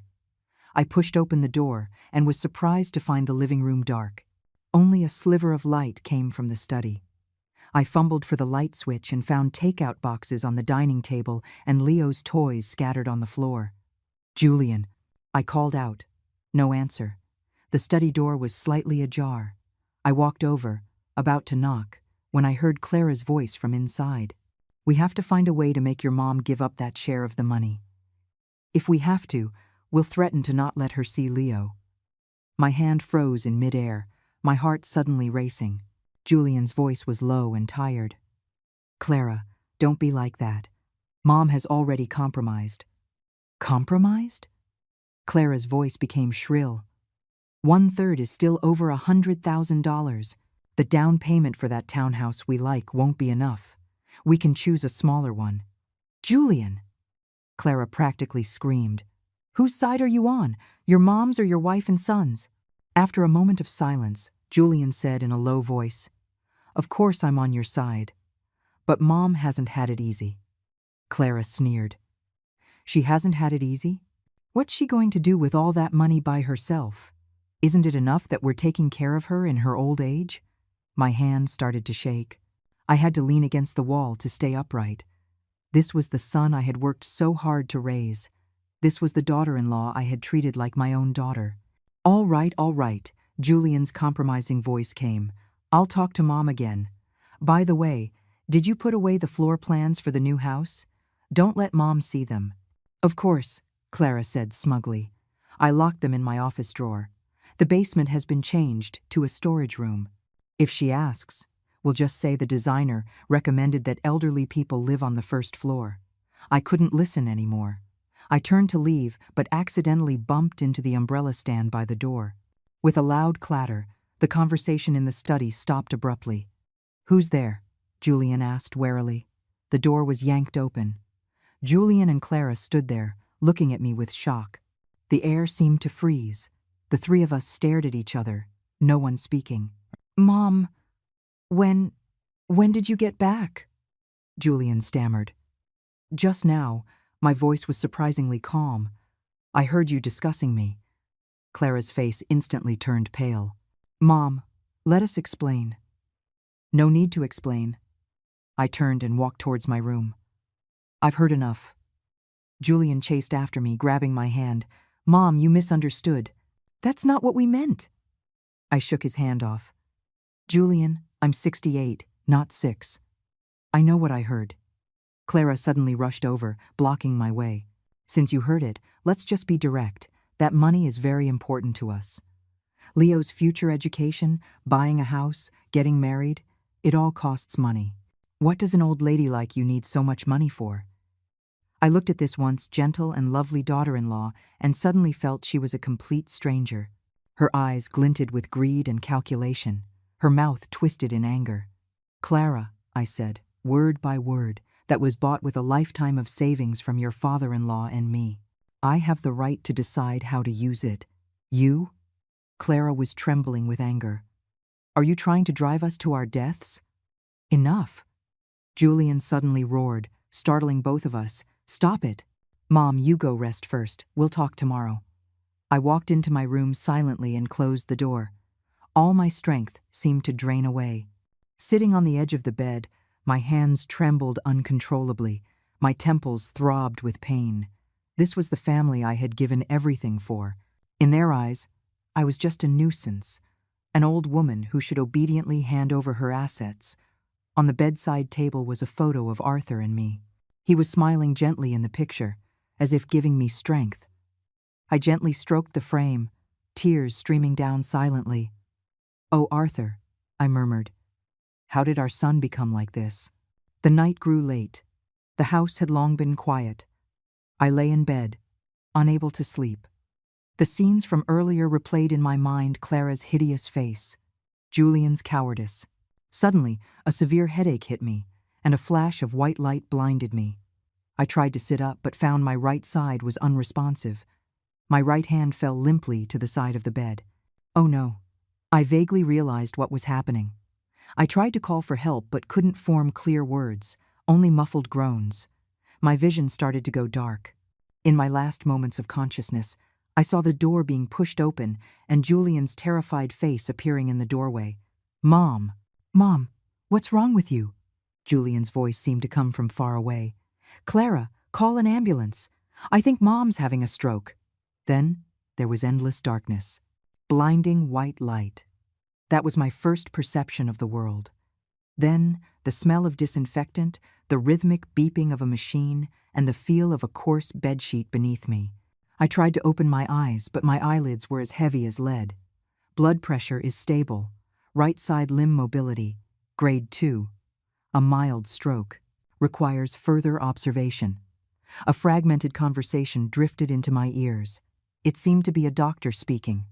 I pushed open the door and was surprised to find the living room dark. Only a sliver of light came from the study. I fumbled for the light switch and found takeout boxes on the dining table and Leo's toys scattered on the floor. Julian, I called out. No answer. The study door was slightly ajar. I walked over, about to knock, when I heard Clara's voice from inside. We have to find a way to make your mom give up that share of the money. If we have to, we'll threaten to not let her see Leo. My hand froze in midair, my heart suddenly racing. Julian's voice was low and tired. Clara, don't be like that. Mom has already compromised. Compromised? Clara's voice became shrill. 1/3 is still over $100,000. The down payment for that townhouse we like won't be enough. We can choose a smaller one. Julian! Clara practically screamed. Whose side are you on? Your mom's or your wife and son's? After a moment of silence, Julian said in a low voice, Of course I'm on your side. But Mom hasn't had it easy. Clara sneered. She hasn't had it easy? What's she going to do with all that money by herself? Isn't it enough that we're taking care of her in her old age? My hand started to shake. I had to lean against the wall to stay upright. This was the son I had worked so hard to raise. This was the daughter-in-law I had treated like my own daughter. All right, Julian's compromising voice came. I'll talk to Mom again. By the way, did you put away the floor plans for the new house? Don't let Mom see them. Of course, Clara said smugly. I locked them in my office drawer. The basement has been changed to a storage room. If she asks, we'll just say the designer recommended that elderly people live on the first floor. I couldn't listen anymore. I turned to leave, but accidentally bumped into the umbrella stand by the door. With a loud clatter, the conversation in the study stopped abruptly. Who's there? Julian asked warily. The door was yanked open. Julian and Clara stood there, looking at me with shock. The air seemed to freeze. The 3 of us stared at each other, no one speaking. Mom, when did you get back? Julian stammered. Just now. My voice was surprisingly calm. I heard you discussing me. Clara's face instantly turned pale. Mom, let us explain. No need to explain. I turned and walked towards my room. I've heard enough. Julian chased after me, grabbing my hand. Mom, you misunderstood. That's not what we meant. I shook his hand off. Julian, I'm 68, not 6. I know what I heard. Clara suddenly rushed over, blocking my way. Since you heard it, let's just be direct. That money is very important to us. Leo's future education, buying a house, getting married, it all costs money. What does an old lady like you need so much money for? I looked at this once gentle and lovely daughter-in-law and suddenly felt she was a complete stranger. Her eyes glinted with greed and calculation, her mouth twisted in anger. Clara, I said, word by word, that was bought with a lifetime of savings from your father-in-law and me. I have the right to decide how to use it. You? Clara was trembling with anger. Are you trying to drive us to our deaths? Enough. Julian suddenly roared, startling both of us. "Stop it. Mom, you go rest first. We'll talk tomorrow." I walked into my room silently and closed the door. All my strength seemed to drain away. Sitting on the edge of the bed, my hands trembled uncontrollably. My temples throbbed with pain. This was the family I had given everything for. In their eyes, I was just a nuisance, an old woman who should obediently hand over her assets. On the bedside table was a photo of Arthur and me. He was smiling gently in the picture, as if giving me strength. I gently stroked the frame, tears streaming down silently. "Oh, Arthur," I murmured. "How did our son become like this?" The night grew late. The house had long been quiet. I lay in bed, unable to sleep. The scenes from earlier replayed in my mind: Clara's hideous face, Julian's cowardice. Suddenly, a severe headache hit me, and a flash of white light blinded me. I tried to sit up but found my right side was unresponsive. My right hand fell limply to the side of the bed. Oh no. I vaguely realized what was happening. I tried to call for help but couldn't form clear words, only muffled groans. My vision started to go dark. In my last moments of consciousness, I saw the door being pushed open and Julian's terrified face appearing in the doorway. "Mom! Mom, what's wrong with you?" Julian's voice seemed to come from far away. "Clara, call an ambulance. I think Mom's having a stroke." Then there was endless darkness. Blinding white light. That was my first perception of the world. Then the smell of disinfectant, the rhythmic beeping of a machine, and the feel of a coarse bedsheet beneath me. I tried to open my eyes, but my eyelids were as heavy as lead. Blood pressure is stable. Right side limb mobility, grade 2. A mild stroke. Requires further observation. A fragmented conversation drifted into my ears. It seemed to be a doctor speaking.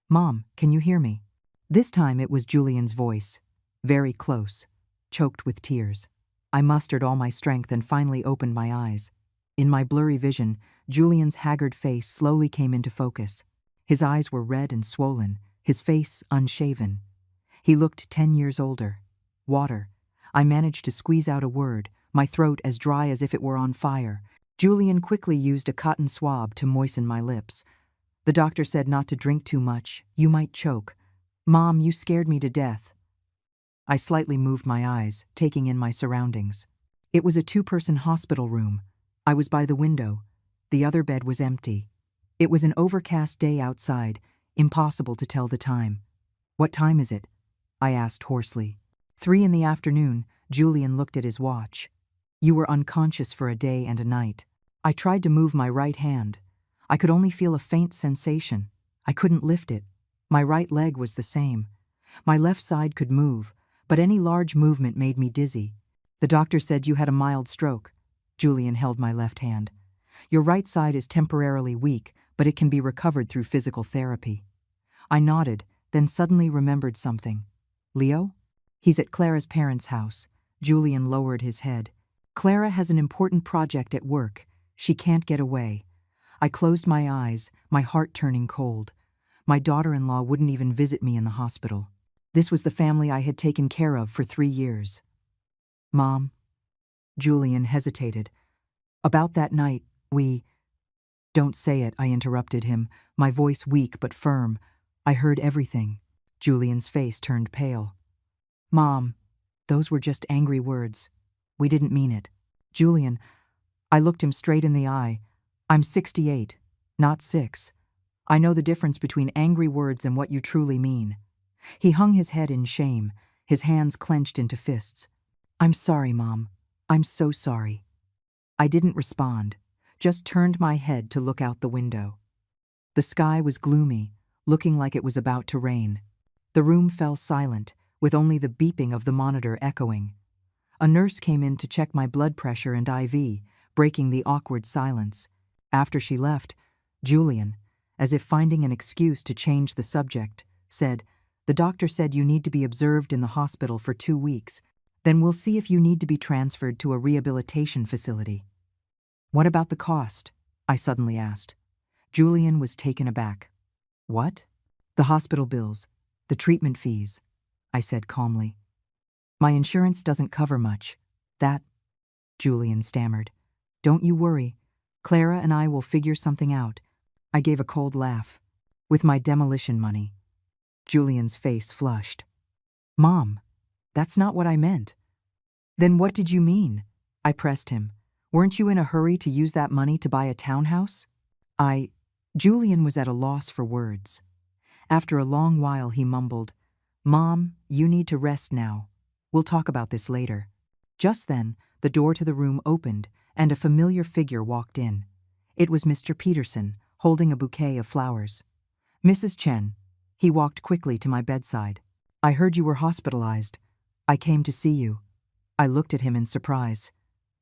"Mom, can you hear me?" This time it was Julian's voice, very close, choked with tears. I mustered all my strength and finally opened my eyes. In my blurry vision, Julian's haggard face slowly came into focus. His eyes were red and swollen, his face unshaven. He looked 10 years older. "Water." I managed to squeeze out a word, my throat as dry as if it were on fire. Julian quickly used a cotton swab to moisten my lips. "The doctor said not to drink too much. You might choke. Mom, you scared me to death." I slightly moved my eyes, taking in my surroundings. It was a 2-person hospital room. I was by the window. The other bed was empty. It was an overcast day outside, impossible to tell the time. "What time is it?" I asked hoarsely. 3 in the afternoon. Julian looked at his watch. "You were unconscious for a day and a night." I tried to move my right hand. I could only feel a faint sensation. I couldn't lift it. My right leg was the same. My left side could move, but any large movement made me dizzy. "The doctor said you had a mild stroke." Julian held my left hand. "Your right side is temporarily weak, but it can be recovered through physical therapy." I nodded, then suddenly remembered something. "Leo? He's at Clara's parents' house." Julian lowered his head. "Clara has an important project at work. She can't get away." I closed my eyes, my heart turning cold. My daughter-in-law wouldn't even visit me in the hospital. This was the family I had taken care of for 3 years. "Mom?" Julian hesitated. "About that night, we—" "Don't say it," I interrupted him, my voice weak but firm. "I heard everything." Julian's face turned pale. "Mom, those were just angry words. We didn't mean it." "Julian," I looked him straight in the eye. "I'm 68, not 6. I know the difference between angry words and what you truly mean." He hung his head in shame, his hands clenched into fists. "I'm sorry, Mom. I'm so sorry." I didn't respond, just turned my head to look out the window. The sky was gloomy, looking like it was about to rain. The room fell silent, with only the beeping of the monitor echoing. A nurse came in to check my blood pressure and IV, breaking the awkward silence. After she left, Julian, as if finding an excuse to change the subject, said, "The doctor said you need to be observed in the hospital for 2 weeks. Then we'll see if you need to be transferred to a rehabilitation facility." "What about the cost?" I suddenly asked. Julian was taken aback. "What?" "The hospital bills, the treatment fees," I said calmly. "My insurance doesn't cover much. That Julian stammered. Don't you worry. Clara and I will figure something out. I gave a cold laugh. With my demolition money. Julian's face flushed. Mom, that's not what I meant. Then what did you mean? I pressed him. Weren't you in a hurry to use that money to buy a townhouse? Julian was at a loss for words. After a long while he mumbled, Mom, you need to rest now. We'll talk about this later. Just then, the door to the room opened and a familiar figure walked in. It was Mr. Peterson, holding a bouquet of flowers. Mrs. Chen. He walked quickly to my bedside. I heard you were hospitalized. I came to see you. I looked at him in surprise.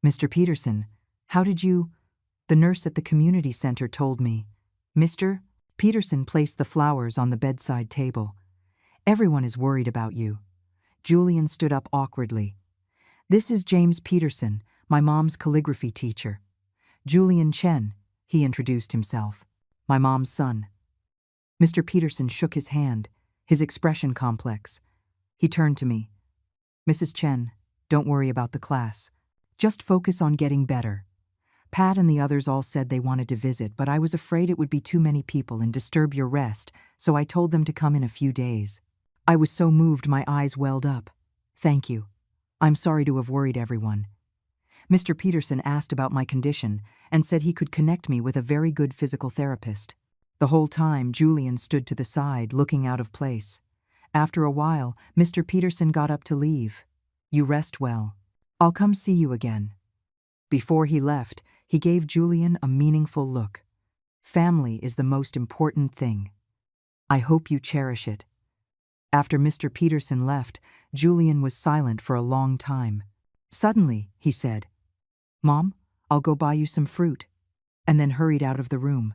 Mr. Peterson, how did you… The nurse at the community center told me. Mr. Peterson placed the flowers on the bedside table. Everyone is worried about you. Julian stood up awkwardly. This is James Peterson, my mom's calligraphy teacher. Julian Chen, he introduced himself. My mom's son. Mr. Peterson shook his hand, his expression complex. He turned to me. Mrs. Chen, don't worry about the class. Just focus on getting better. Pat and the others all said they wanted to visit, but I was afraid it would be too many people and disturb your rest, so I told them to come in a few days. I was so moved my eyes welled up. Thank you. I'm sorry to have worried everyone. Mr. Peterson asked about my condition and said he could connect me with a very good physical therapist. The whole time, Julian stood to the side, looking out of place. After a while, Mr. Peterson got up to leave. You rest well. I'll come see you again. Before he left, he gave Julian a meaningful look. Family is the most important thing. I hope you cherish it. After Mr. Peterson left, Julian was silent for a long time. Suddenly, he said, Mom, I'll go buy you some fruit, and then hurried out of the room.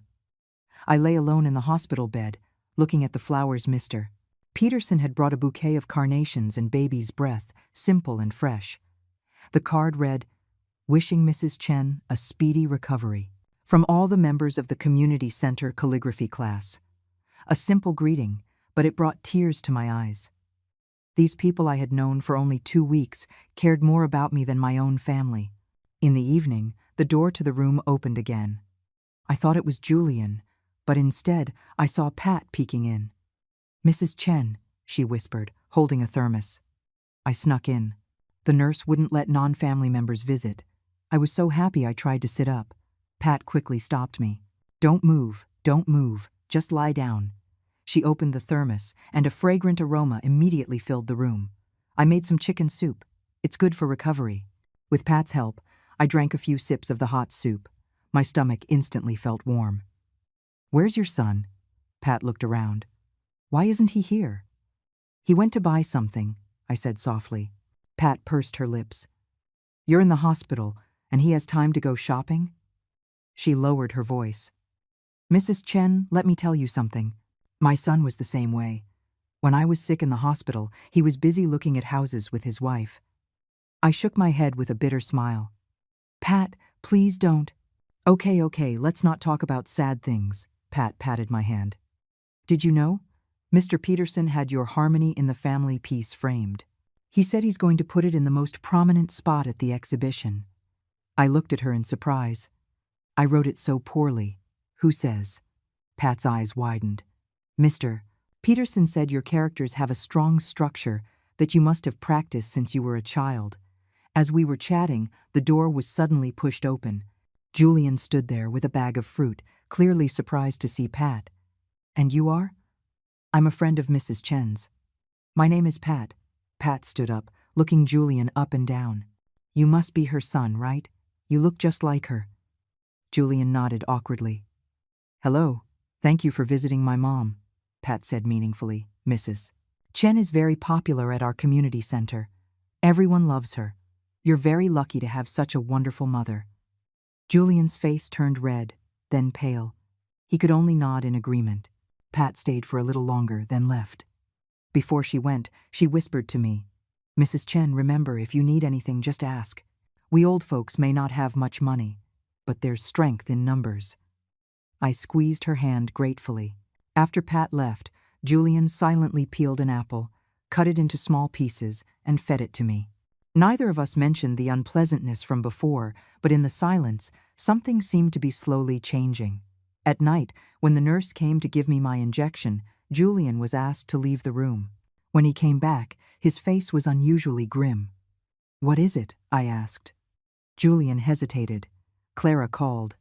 I lay alone in the hospital bed, looking at the flowers Mr. Peterson had brought a bouquet of carnations and baby's breath, simple and fresh. The card read, Wishing Mrs. Chen a speedy recovery. From all the members of the community center calligraphy class. A simple greeting, but it brought tears to my eyes. These people I had known for only 2 weeks cared more about me than my own family. In the evening, the door to the room opened again. I thought it was Julian, but instead I saw Pat peeking in. Mrs. Chen, she whispered, holding a thermos. I snuck in. The nurse wouldn't let non-family members visit. I was so happy I tried to sit up. Pat quickly stopped me. Don't move, just lie down. She opened the thermos, and a fragrant aroma immediately filled the room. I made some chicken soup. It's good for recovery. With Pat's help, I drank a few sips of the hot soup. My stomach instantly felt warm. Where's your son? Pat looked around. Why isn't he here? He went to buy something, I said softly. Pat pursed her lips. You're in the hospital, and he has time to go shopping? She lowered her voice. Mrs. Chen, let me tell you something. My son was the same way. When I was sick in the hospital, he was busy looking at houses with his wife. I shook my head with a bitter smile. Pat, please don't. Okay, let's not talk about sad things. Pat patted my hand. Did you know? Mr. Peterson had your Harmony in the Family piece framed. He said he's going to put it in the most prominent spot at the exhibition. I looked at her in surprise. I wrote it so poorly. Who says? Pat's eyes widened. Mr. Peterson said your characters have a strong structure that you must have practiced since you were a child. As we were chatting, the door was suddenly pushed open. Julian stood there with a bag of fruit, clearly surprised to see Pat. And you are? I'm a friend of Mrs. Chen's. My name is Pat. Pat stood up, looking Julian up and down. You must be her son, right? You look just like her. Julian nodded awkwardly. Hello. Thank you for visiting my mom, Pat said meaningfully. Mrs. Chen is very popular at our community center. Everyone loves her. You're very lucky to have such a wonderful mother. Julian's face turned red, then pale. He could only nod in agreement. Pat stayed for a little longer, then left. Before she went, she whispered to me, Mrs. Chen, remember, if you need anything, just ask. We old folks may not have much money, but there's strength in numbers. I squeezed her hand gratefully. After Pat left, Julian silently peeled an apple, cut it into small pieces, and fed it to me. Neither of us mentioned the unpleasantness from before, but in the silence, something seemed to be slowly changing. At night, when the nurse came to give me my injection, Julian was asked to leave the room. When he came back, his face was unusually grim. "What is it?" I asked. Julian hesitated. Clara called.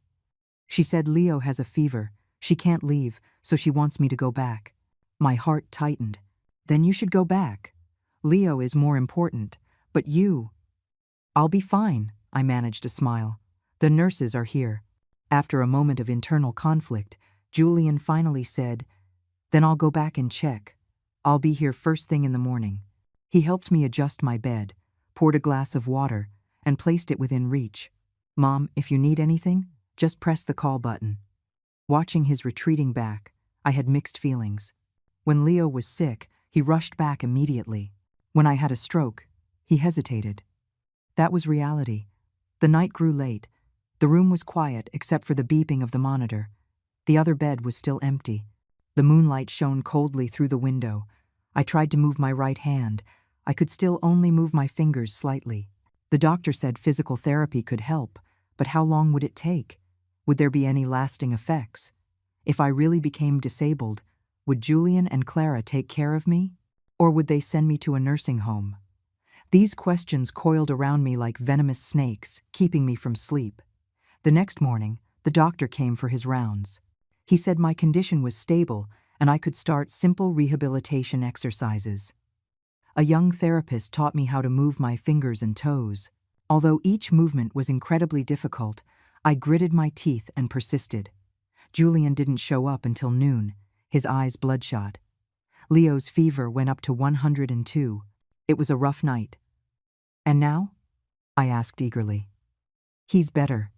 She said Leo has a fever. She can't leave, so she wants me to go back. My heart tightened. Then you should go back. Leo is more important. But you— "I'll be fine," I managed to smile. "The nurses are here." After a moment of internal conflict, Julian finally said, "Then I'll go back and check. I'll be here first thing in the morning." He helped me adjust my bed, poured a glass of water, and placed it within reach. "Mom, if you need anything, just press the call button." Watching his retreating back, I had mixed feelings. When Leo was sick, he rushed back immediately. When I had a stroke, he hesitated. That was reality. The night grew late. The room was quiet except for the beeping of the monitor. The other bed was still empty. The moonlight shone coldly through the window. I tried to move my right hand. I could still only move my fingers slightly. The doctor said physical therapy could help, but how long would it take? Would there be any lasting effects? If I really became disabled, would Julian and Clara take care of me? Or would they send me to a nursing home? These questions coiled around me like venomous snakes, keeping me from sleep. The next morning, the doctor came for his rounds. He said my condition was stable and I could start simple rehabilitation exercises. A young therapist taught me how to move my fingers and toes. Although each movement was incredibly difficult, I gritted my teeth and persisted. Julian didn't show up until noon, his eyes bloodshot. Leo's fever went up to 102. It was a rough night. "And now?" I asked eagerly. "He's better."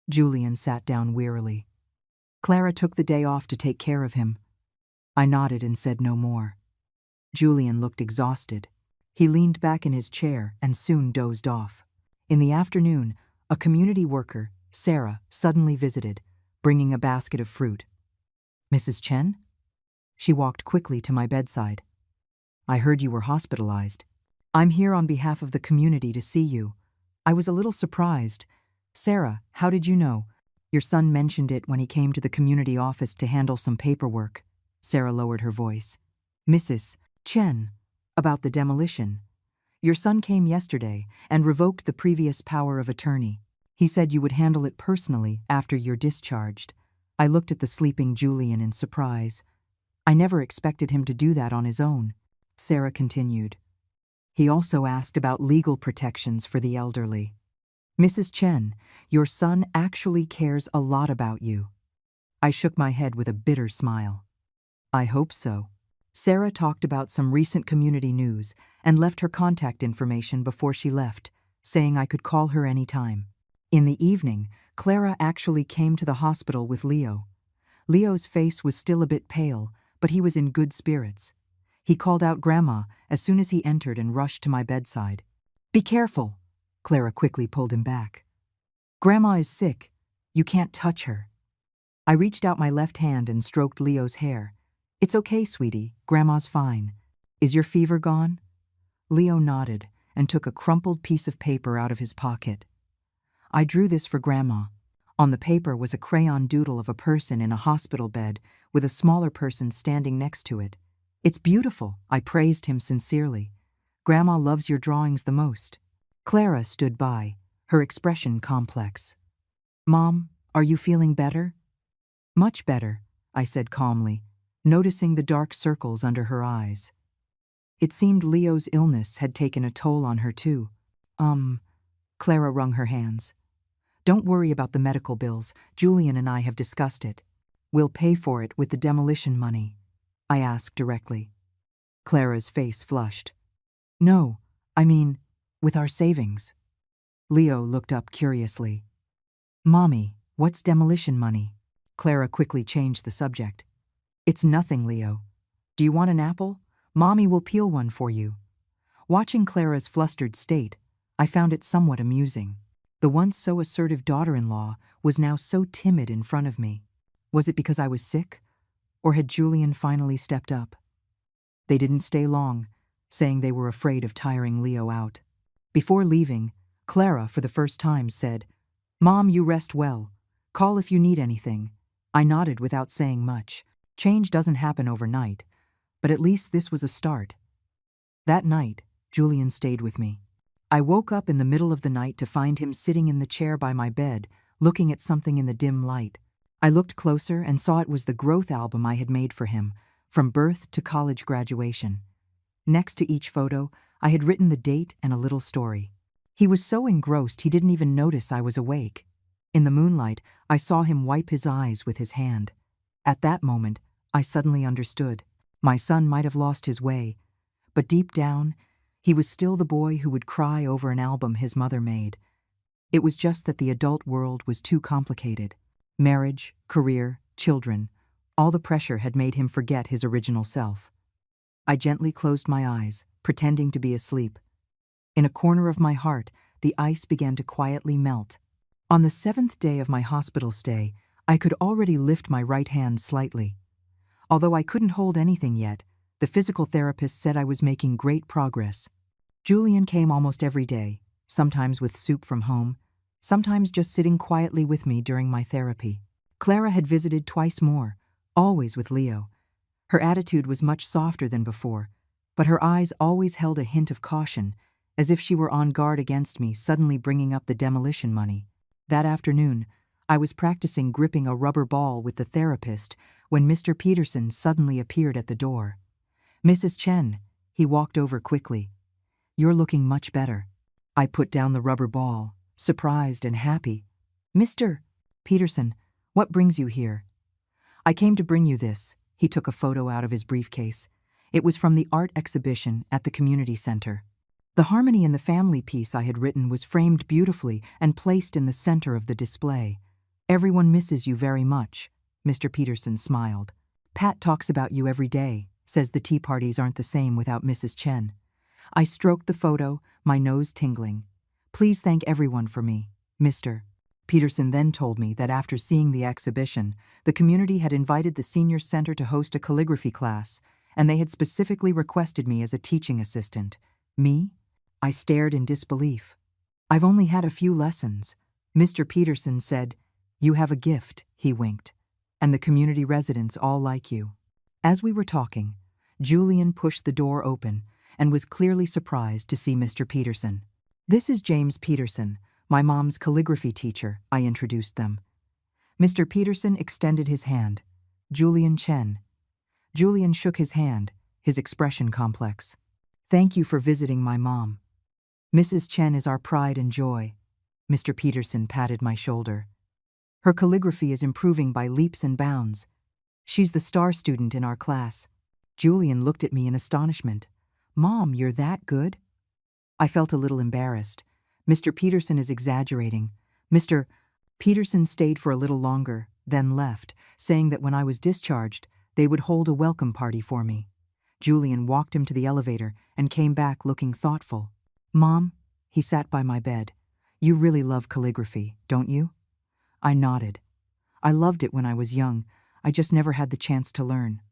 Julian sat down wearily. "Clara took the day off to take care of him." I nodded and said no more. Julian looked exhausted. He leaned back in his chair and soon dozed off. In the afternoon, a community worker, Sarah, suddenly visited, bringing a basket of fruit. "Mrs. Chen?" She walked quickly to my bedside. "I heard you were hospitalized. I'm here on behalf of the community to see you." I was a little surprised. "Sarah, how did you know?" "Your son mentioned it when he came to the community office to handle some paperwork." Sarah lowered her voice. "Mrs. Chen, about the demolition. Your son came yesterday and revoked the previous power of attorney. He said you would handle it personally after you're discharged." I looked at the sleeping Julian in surprise. "I never expected him to do that on his own." Sarah continued. "He also asked about legal protections for the elderly. Mrs. Chen, your son actually cares a lot about you." I shook my head with a bitter smile. "I hope so." Sarah talked about some recent community news and left her contact information before she left, saying I could call her any time. In the evening, Clara actually came to the hospital with Leo. Leo's face was still a bit pale, but he was in good spirits. He called out Grandma as soon as he entered and rushed to my bedside. "Be careful." Clara quickly pulled him back. "Grandma is sick. You can't touch her." I reached out my left hand and stroked Leo's hair. "It's okay, sweetie. Grandma's fine. Is your fever gone?" Leo nodded and took a crumpled piece of paper out of his pocket. "I drew this for Grandma." On the paper was a crayon doodle of a person in a hospital bed with a smaller person standing next to it. "It's beautiful," I praised him sincerely. "Grandma loves your drawings the most." Clara stood by, her expression complex. "Mom, are you feeling better?" "Much better," I said calmly, noticing the dark circles under her eyes. It seemed Leo's illness had taken a toll on her too. Clara wrung her hands. "Don't worry about the medical bills. Julian and I have discussed it. We'll pay for it with the demolition money." I asked directly. Clara's face flushed. "No, I mean, with our savings." Leo looked up curiously. "Mommy, what's demolition money?" Clara quickly changed the subject. "It's nothing, Leo. Do you want an apple? Mommy will peel one for you." Watching Clara's flustered state, I found it somewhat amusing. The once so assertive daughter-in-law was now so timid in front of me. Was it because I was sick? Or had Julian finally stepped up? They didn't stay long, saying they were afraid of tiring Leo out. Before leaving, Clara, for the first time, said, "Mom, you rest well. Call if you need anything." I nodded without saying much. Change doesn't happen overnight, but at least this was a start. That night, Julian stayed with me. I woke up in the middle of the night to find him sitting in the chair by my bed, looking at something in the dim light. I looked closer and saw it was the growth album I had made for him, from birth to college graduation. Next to each photo, I had written the date and a little story. He was so engrossed he didn't even notice I was awake. In the moonlight, I saw him wipe his eyes with his hand. At that moment, I suddenly understood. My son might have lost his way, but deep down, he was still the boy who would cry over an album his mother made. It was just that the adult world was too complicated. Marriage, career, children, all the pressure had made him forget his original self. I gently closed my eyes, pretending to be asleep. In a corner of my heart, the ice began to quietly melt. On the 7th day of my hospital stay, I could already lift my right hand slightly. Although I couldn't hold anything yet, the physical therapist said I was making great progress. Julian came almost every day, sometimes with soup from home, sometimes just sitting quietly with me during my therapy. Clara had visited twice more, always with Leo. Her attitude was much softer than before, but her eyes always held a hint of caution, as if she were on guard against me suddenly bringing up the demolition money. That afternoon, I was practicing gripping a rubber ball with the therapist when Mr. Peterson suddenly appeared at the door. "Mrs. Chen," he walked over quickly. "You're looking much better." I put down the rubber ball, surprised and happy. "Mr. Peterson, what brings you here?" "I came to bring you this." He took a photo out of his briefcase. It was from the art exhibition at the community center. The Harmony in the Family piece I had written was framed beautifully and placed in the center of the display. "Everyone misses you very much," Mr. Peterson smiled. "Pat talks about you every day, says the tea parties aren't the same without Mrs. Chen." I stroked the photo, my nose tingling. "Please thank everyone for me, Mr. Peterson then told me that after seeing the exhibition, the community had invited the senior center to host a calligraphy class, and they had specifically requested me as a teaching assistant. Me? I stared in disbelief. "I've only had a few lessons." Mr. Peterson said, "You have a gift," he winked, "and the community residents all like you." As we were talking, Julian pushed the door open and was clearly surprised to see Mr. Peterson. "This is James Peterson, my mom's calligraphy teacher," I introduced them. Mr. Peterson extended his hand. "Julian Chen." Julian shook his hand, his expression complex. "Thank you for visiting my mom. Mrs. Chen is our pride and joy." Mr. Peterson patted my shoulder. "Her calligraphy is improving by leaps and bounds. She's the star student in our class." Julian looked at me in astonishment. "Mom, you're that good?" I felt a little embarrassed. Mr. Peterson is exaggerating. Mr. Peterson stayed for a little longer, then left, saying that when I was discharged, they would hold a welcome party for me. Julian walked him to the elevator and came back looking thoughtful. "Mom," he sat by my bed, "you really love calligraphy, don't you?" I nodded. "I loved it when I was young. I just never had the chance to learn."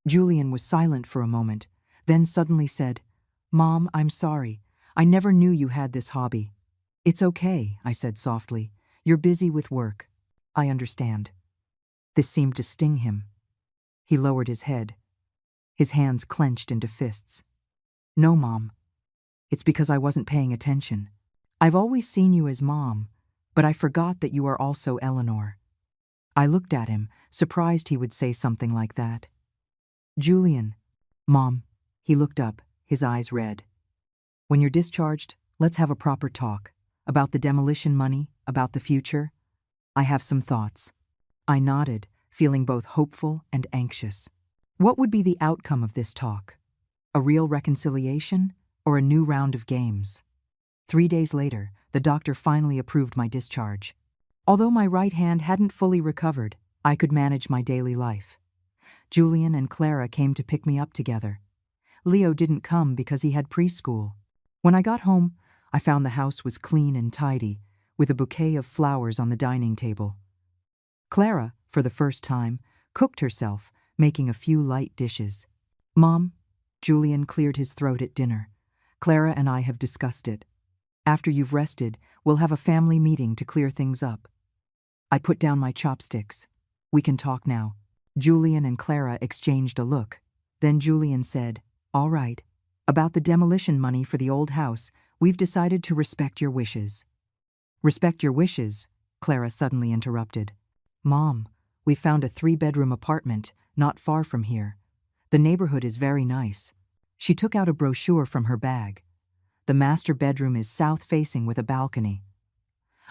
Julian was silent for a moment, then suddenly said, "Mom, I'm sorry. I never knew you had this hobby." "It's okay," I said softly. "You're busy with work." "I understand." This seemed to sting him. He lowered his head. His hands clenched into fists. "No, Mom. It's because I wasn't paying attention. I've always seen you as Mom, but I forgot that you are also Eleanor." I looked at him, surprised he would say something like that. "Julian." "Mom." He looked up, his eyes red. "When you're discharged, let's have a proper talk. About the demolition money, about the future. I have some thoughts." I nodded, feeling both hopeful and anxious. What would be the outcome of this talk? A real reconciliation or a new round of games? 3 days later, the doctor finally approved my discharge. Although my right hand hadn't fully recovered, I could manage my daily life. Julian and Clara came to pick me up together. Leo didn't come because he had preschool. When I got home, I found the house was clean and tidy, with a bouquet of flowers on the dining table. Clara, for the first time, cooked herself, making a few light dishes. "Mom," Julian cleared his throat at dinner, "Clara and I have discussed it. After you've rested, we'll have a family meeting to clear things up. I put down my chopsticks. We can talk now. Julian and Clara exchanged a look. Then Julian said, "All right. About the demolition money for the old house, we've decided to respect your wishes." "Respect your wishes?" Clara suddenly interrupted. "Mom, we found a 3-bedroom apartment not far from here. The neighborhood is very nice." She took out a brochure from her bag. "The master bedroom is south-facing with a balcony."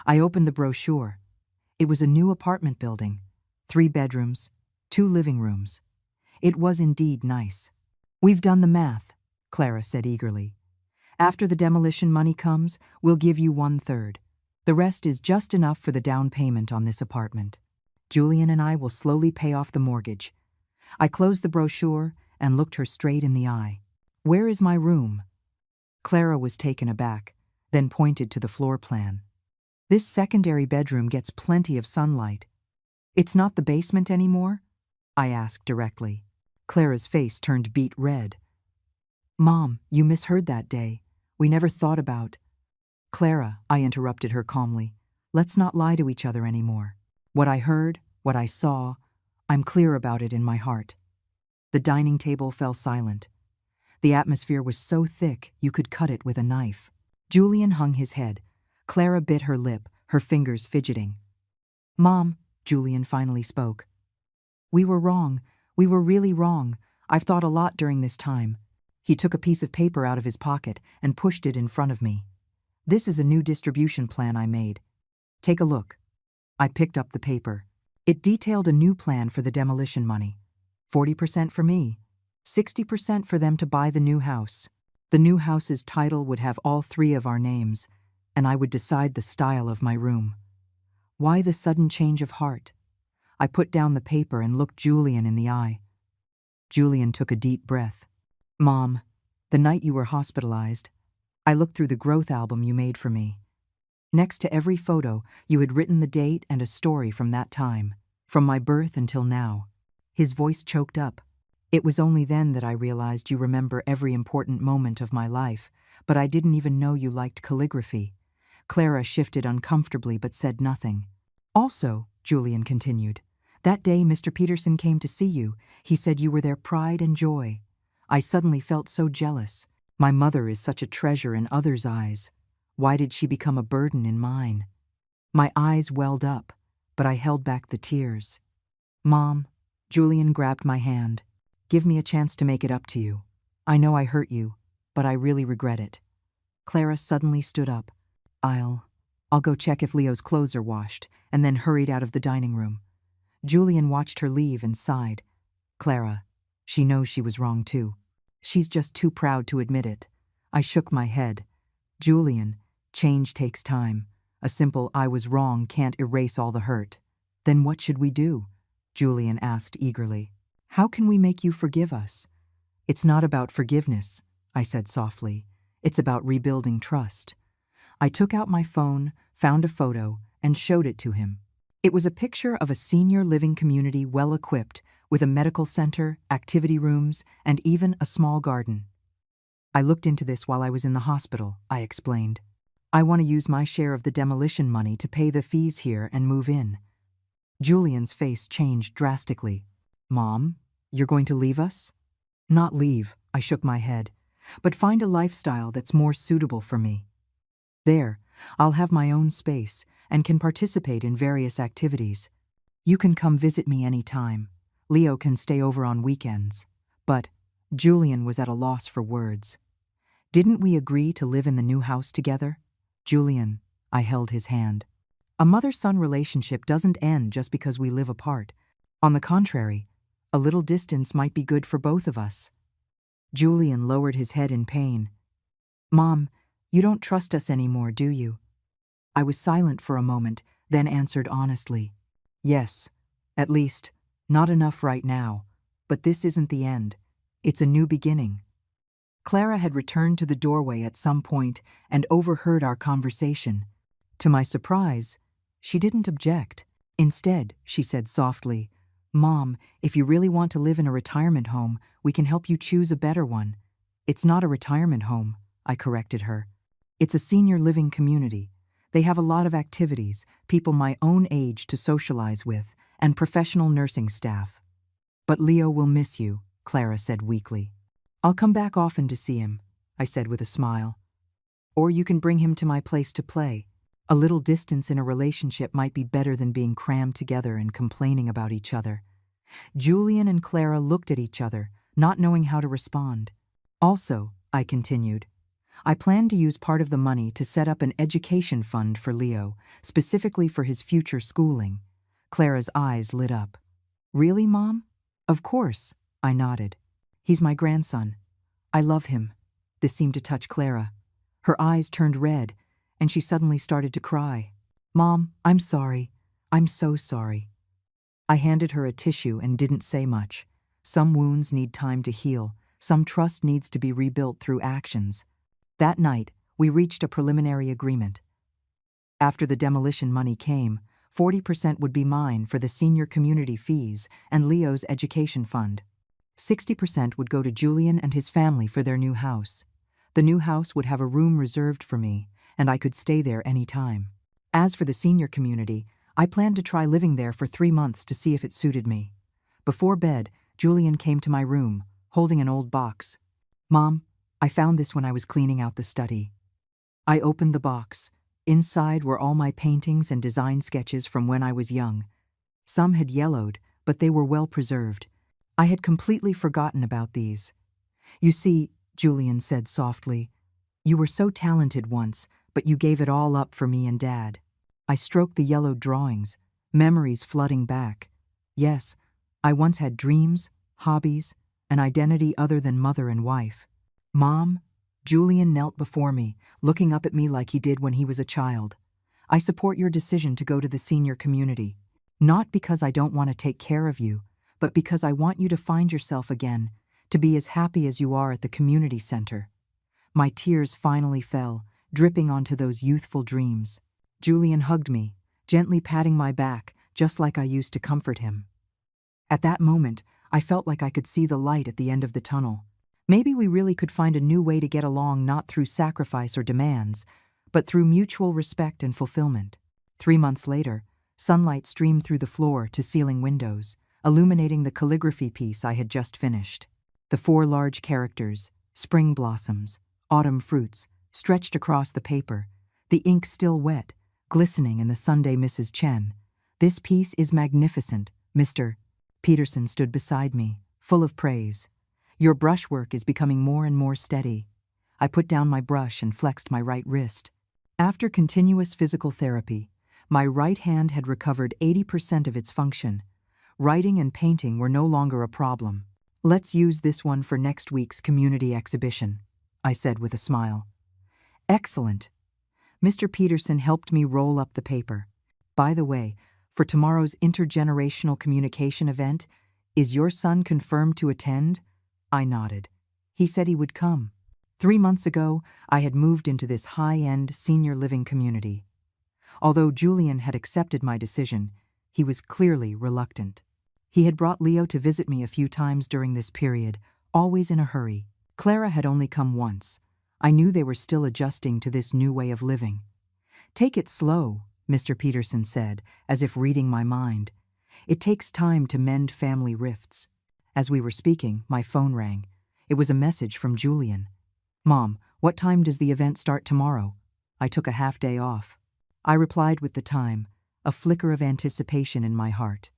I opened the brochure. It was a new apartment building, 3 bedrooms, 2 living rooms. It was indeed nice. "We've done the math," Clara said eagerly. "After the demolition money comes, we'll give you 1/3. The rest is just enough for the down payment on this apartment. Julian and I will slowly pay off the mortgage." I closed the brochure and looked her straight in the eye. "Where is my room?" Clara was taken aback, then pointed to the floor plan. "This secondary bedroom gets plenty of sunlight." "It's not the basement anymore?" I asked directly. Clara's face turned beet red. "Mom, you misheard that day. We never thought about—" "Clara," I interrupted her calmly, "let's not lie to each other anymore. What I heard, what I saw, I'm clear about it in my heart." The dining table fell silent. The atmosphere was so thick you could cut it with a knife. Julian hung his head. Clara bit her lip, her fingers fidgeting. "Mom," Julian finally spoke. "We were wrong. We were really wrong. I've thought a lot during this time." He took a piece of paper out of his pocket and pushed it in front of me. "This is a new distribution plan I made. Take a look." I picked up the paper. It detailed a new plan for the demolition money. 40% for me, 60% for them to buy the new house. The new house's title would have all 3 of our names, and I would decide the style of my room. Why the sudden change of heart? I put down the paper and looked Julian in the eye. Julian took a deep breath. "Mom, the night you were hospitalized, I looked through the growth album you made for me. Next to every photo, you had written the date and a story from that time, from my birth until now." His voice choked up. "It was only then that I realized you remember every important moment of my life, but I didn't even know you liked calligraphy." Clara shifted uncomfortably but said nothing. "Also," Julian continued, "that day Mr. Peterson came to see you. He said you were their pride and joy. I suddenly felt so jealous. My mother is such a treasure in others' eyes. Why did she become a burden in mine?" My eyes welled up, but I held back the tears. "Mom," Julian grabbed my hand, "give me a chance to make it up to you. I know I hurt you, but I really regret it." Clara suddenly stood up. I'll go check if Leo's clothes are washed," and then hurried out of the dining room. Julian watched her leave and sighed. "Clara, she knows she was wrong too. She's just too proud to admit it." I shook my head. "Julian, change takes time. A simple 'I was wrong' can't erase all the hurt." "Then what should we do?" Julian asked eagerly. "How can we make you forgive us?" "It's not about forgiveness," I said softly. "It's about rebuilding trust." I took out my phone, found a photo, and showed it to him. It was a picture of a senior living community well-equipped, with a medical center, activity rooms, and even a small garden. "I looked into this while I was in the hospital," I explained. "I want to use my share of the demolition money to pay the fees here and move in." Julian's face changed drastically. "Mom, you're going to leave us?" "Not leave," I shook my head, "but find a lifestyle that's more suitable for me. There, I'll have my own space and can participate in various activities. You can come visit me any time. Leo can stay over on weekends." But Julian was at a loss for words. "Didn't we agree to live in the new house together?" "Julian," I held his hand. "A mother-son relationship doesn't end just because we live apart. On the contrary, a little distance might be good for both of us." Julian lowered his head in pain. "Mom, you don't trust us anymore, do you?" I was silent for a moment, then answered honestly. "Yes, at least, not enough right now, but this isn't the end. It's a new beginning." Clara had returned to the doorway at some point and overheard our conversation. To my surprise, she didn't object. Instead, she said softly, "Mom, if you really want to live in a retirement home, we can help you choose a better one." "It's not a retirement home," I corrected her. It's a senior living community. They have a lot of activities, people my own age to socialize with, and professional nursing staff. But Leo will miss you, Clara said weakly. I'll come back often to see him, I said with a smile. Or you can bring him to my place to play. A little distance in a relationship might be better than being crammed together and complaining about each other. Julian and Clara looked at each other, not knowing how to respond. Also, I continued, I plan to use part of the money to set up an education fund for Leo, specifically for his future schooling. Clara's eyes lit up. Really, Mom? Of course, I nodded. He's my grandson. I love him. This seemed to touch Clara. Her eyes turned red, and she suddenly started to cry. Mom, I'm sorry. I'm so sorry. I handed her a tissue and didn't say much. Some wounds need time to heal. Some trust needs to be rebuilt through actions. That night, we reached a preliminary agreement. After the demolition money came, 40% would be mine for the senior community fees and Leo's education fund. 60% would go to Julian and his family for their new house. The new house would have a room reserved for me, and I could stay there any time. As for the senior community, I planned to try living there for 3 months to see if it suited me. Before bed, Julian came to my room, holding an old box. Mom, I found this when I was cleaning out the study. I opened the box. Inside were all my paintings and design sketches from when I was young. Some had yellowed, but they were well preserved. I had completely forgotten about these. You see, Julian said softly, you were so talented once, but you gave it all up for me and Dad. I stroked the yellowed drawings, memories flooding back. Yes, I once had dreams, hobbies, an identity other than mother and wife. Mom, Julian knelt before me, looking up at me like he did when he was a child. I support your decision to go to the senior community, not because I don't want to take care of you, but because I want you to find yourself again, to be as happy as you are at the community center. My tears finally fell, dripping onto those youthful dreams. Julian hugged me, gently patting my back, just like I used to comfort him. At that moment, I felt like I could see the light at the end of the tunnel. Maybe we really could find a new way to get along, not through sacrifice or demands, but through mutual respect and fulfillment. 3 months later, sunlight streamed through the floor-to-ceiling windows, illuminating the calligraphy piece I had just finished. The 4 large characters, spring blossoms, autumn fruits, stretched across the paper, the ink still wet, glistening in the Sunday Mrs. Chen. This piece is magnificent, Mr. Peterson stood beside me, full of praise. Your brushwork is becoming more and more steady. I put down my brush and flexed my right wrist. After continuous physical therapy, my right hand had recovered 80% of its function. Writing and painting were no longer a problem. Let's use this one for next week's community exhibition, I said with a smile. Excellent. Mr. Peterson helped me roll up the paper. By the way, for tomorrow's intergenerational communication event, is your son confirmed to attend? I nodded. He said he would come. 3 months ago, I had moved into this high-end senior living community. Although Julian had accepted my decision, he was clearly reluctant. He had brought Leo to visit me a few times during this period, always in a hurry. Clara had only come once. I knew they were still adjusting to this new way of living. Take it slow, Mr. Peterson said, as if reading my mind. It takes time to mend family rifts. As we were speaking, my phone rang. It was a message from Julian. Mom, what time does the event start tomorrow? I took a half-day off. I replied with the time, a flicker of anticipation in my heart.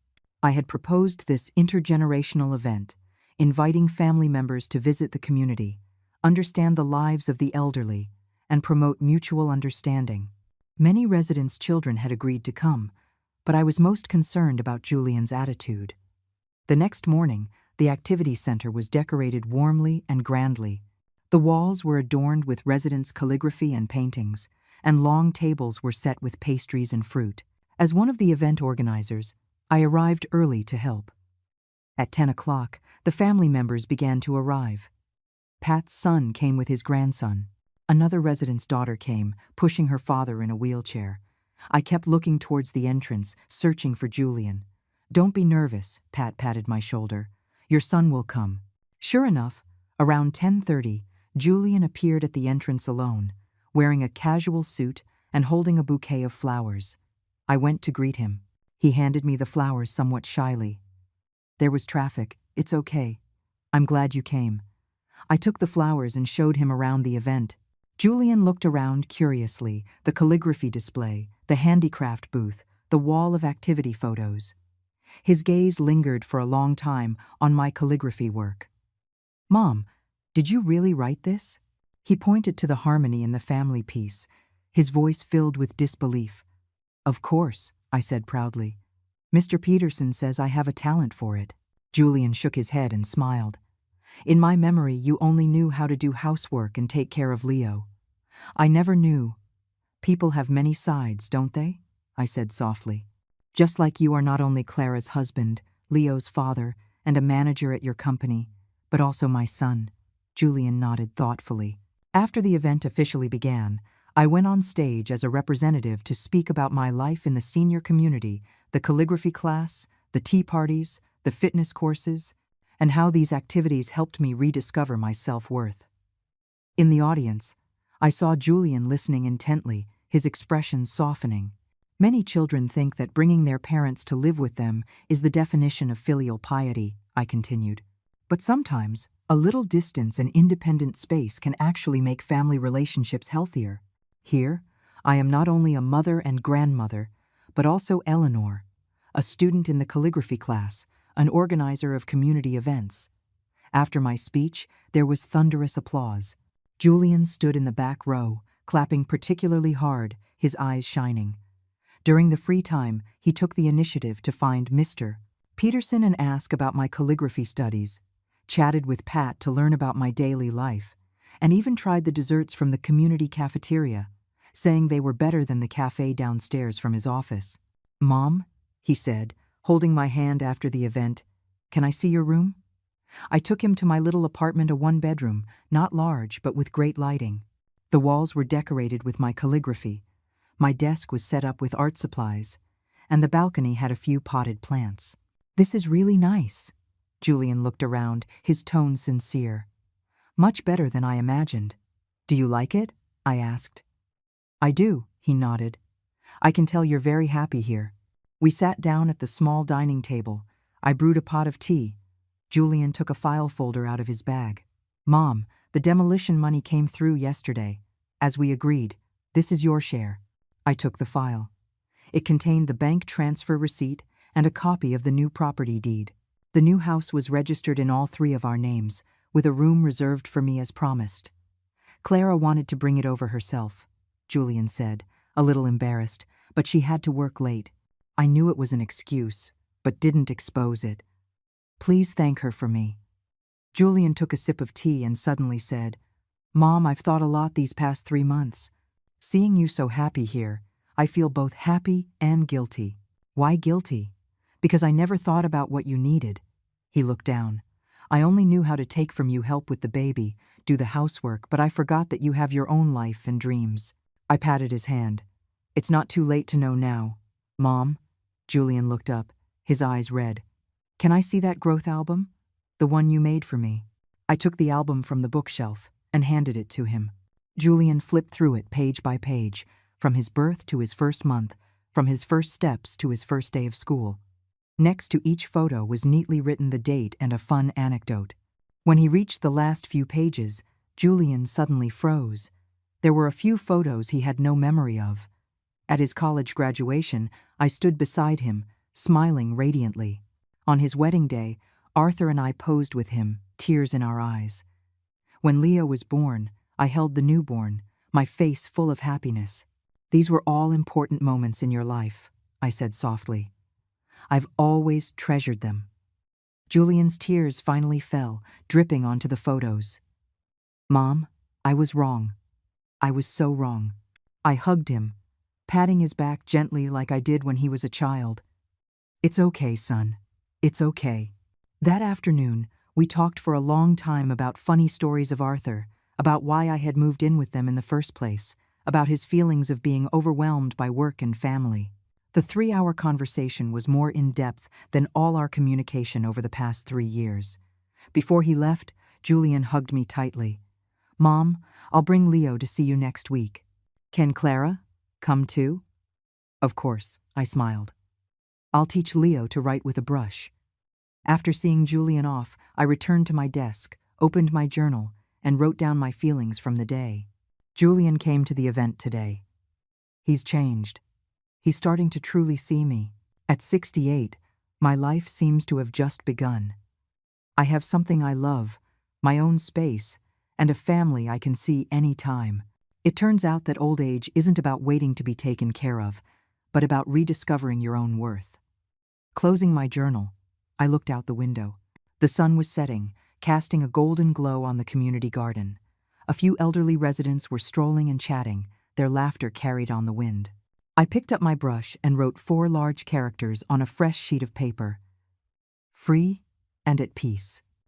I had proposed this intergenerational event, inviting family members to visit the community, understand the lives of the elderly, and promote mutual understanding. Many residents' children had agreed to come, but I was most concerned about Julian's attitude. The next morning, the activity center was decorated warmly and grandly. The walls were adorned with residents' calligraphy and paintings, and long tables were set with pastries and fruit. As one of the event organizers, I arrived early to help. At 10 o'clock, the family members began to arrive. Pat's son came with his grandson. Another resident's daughter came, pushing her father in a wheelchair. I kept looking towards the entrance, searching for Julian. Don't be nervous, Pat patted my shoulder. Your son will come. Sure enough, around 10:30, Julian appeared at the entrance alone. wearing a casual suit and holding a bouquet of flowers. I went to greet him. He handed me the flowers somewhat shyly. "There was traffic. It's okay. I'm glad you came." I took the flowers and showed him around the event. Julian looked around curiously, the calligraphy display, the handicraft booth, the wall of activity photos. His gaze lingered for a long time on my calligraphy work. "Mom, did you really write this?" He pointed to the harmony in the family piece, his voice filled with disbelief. "Of course," I said proudly. "Mr. Peterson says I have a talent for it." Julian shook his head and smiled. "In my memory, you only knew how to do housework and take care of Leo. I never knew. People have many sides, don't they?" I said softly. "Just like you are not only Clara's husband, Leo's father, and a manager at your company, but also my son." Julian nodded thoughtfully. After the event officially began, I went on stage as a representative to speak about my life in the senior community, the calligraphy class, the tea parties, the fitness courses, and how these activities helped me rediscover my self-worth. In the audience, I saw Julian listening intently, his expression softening. Many children think that bringing their parents to live with them is the definition of filial piety, I continued. But sometimes, a little distance and independent space can actually make family relationships healthier. Here, I am not only a mother and grandmother, but also Eleanor, a student in the calligraphy class, an organizer of community events. After my speech, there was thunderous applause. Julian stood in the back row, clapping particularly hard, his eyes shining. During the free time, he took the initiative to find Mr. Peterson and ask about my calligraphy studies, chatted with Pat to learn about my daily life, and even tried the desserts from the community cafeteria, saying they were better than the cafe downstairs from his office. "Mom," he said, holding my hand after the event, "can I see your room?" I took him to my little apartment, a one-bedroom, not large but with great lighting. The walls were decorated with my calligraphy. My desk was set up with art supplies, and the balcony had a few potted plants. "This is really nice." Julian looked around, his tone sincere. "Much better than I imagined. Do you like it?" I asked. "I do," he nodded. "I can tell you're very happy here." We sat down at the small dining table. I brewed a pot of tea. Julian took a file folder out of his bag. "Mom, the demolition money came through yesterday. As we agreed, this is your share." I took the file. It contained the bank transfer receipt and a copy of the new property deed. The new house was registered in all three of our names, with a room reserved for me as promised. "Clara wanted to bring it over herself," Julian said, a little embarrassed, "but she had to work late. I knew it was an excuse, but didn't expose it. Please thank her for me." Julian took a sip of tea and suddenly said, "Mom, I've thought a lot these past 3 months. Seeing you so happy here, I feel both happy and guilty." "Why guilty?" "Because I never thought about what you needed." He looked down. "I only knew how to take from you help with the baby, do the housework, but I forgot that you have your own life and dreams." I patted his hand. "It's not too late to know now." "Mom?" Julian looked up, his eyes red. "Can I see that growth album? The one you made for me?" I took the album from the bookshelf and handed it to him. Julian flipped through it page by page, from his birth to his first month, from his first steps to his first day of school. Next to each photo was neatly written the date and a fun anecdote. When he reached the last few pages, Julian suddenly froze. There were a few photos he had no memory of. At his college graduation, I stood beside him, smiling radiantly. On his wedding day, Arthur and I posed with him, tears in our eyes. When Leo was born, I held the newborn, my face full of happiness. "These were all important moments in your life," I said softly. "I've always treasured them." Julian's tears finally fell, dripping onto the photos. "Mom, I was wrong. I was so wrong." I hugged him, patting his back gently like I did when he was a child. "It's okay, son. It's okay." That afternoon, we talked for a long time about funny stories of Arthur, about why I had moved in with them in the first place, about his feelings of being overwhelmed by work and family. The 3-hour conversation was more in-depth than all our communication over the past 3 years. Before he left, Julian hugged me tightly. Mom, I'll bring Leo to see you next week. Can Clara come too? Of course, I smiled. I'll teach Leo to write with a brush. After seeing Julian off, I returned to my desk, opened my journal, and wrote down my feelings from the day. Julian came to the event today. He's changed. He's starting to truly see me. At 68, my life seems to have just begun. I have something I love, my own space, and a family I can see any time. It turns out that old age isn't about waiting to be taken care of, but about rediscovering your own worth. Closing my journal, I looked out the window. The sun was setting, casting a golden glow on the community garden. A few elderly residents were strolling and chatting, their laughter carried on the wind. I picked up my brush and wrote 4 large characters on a fresh sheet of paper. Free and at peace.